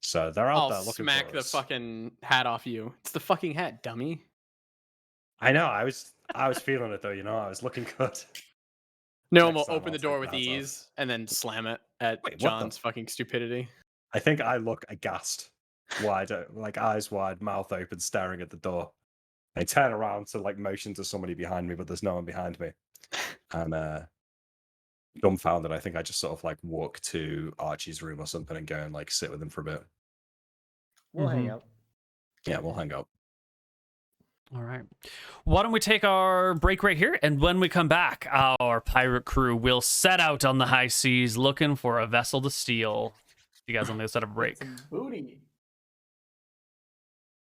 So they're out there looking for us. I'll smack the fucking hat off you. It's the fucking hat, dummy. I know, I was feeling it though, I was looking good. No, we'll open the door with ease and then slam it at Wait, John's fucking stupidity. I think I look aghast, wide, like eyes wide, mouth open, staring at the door. I turn around to motion to somebody behind me, but there's no one behind me. And dumbfounded, I think I just sort of walk to Archie's room or something and go and sit with him for a bit. We'll hang out. Yeah, we'll hang out. All right. Why don't we take our break right here? And when we come back, our pirate crew will set out on the high seas looking for a vessel to steal. You guys on the other side of a break. Booty.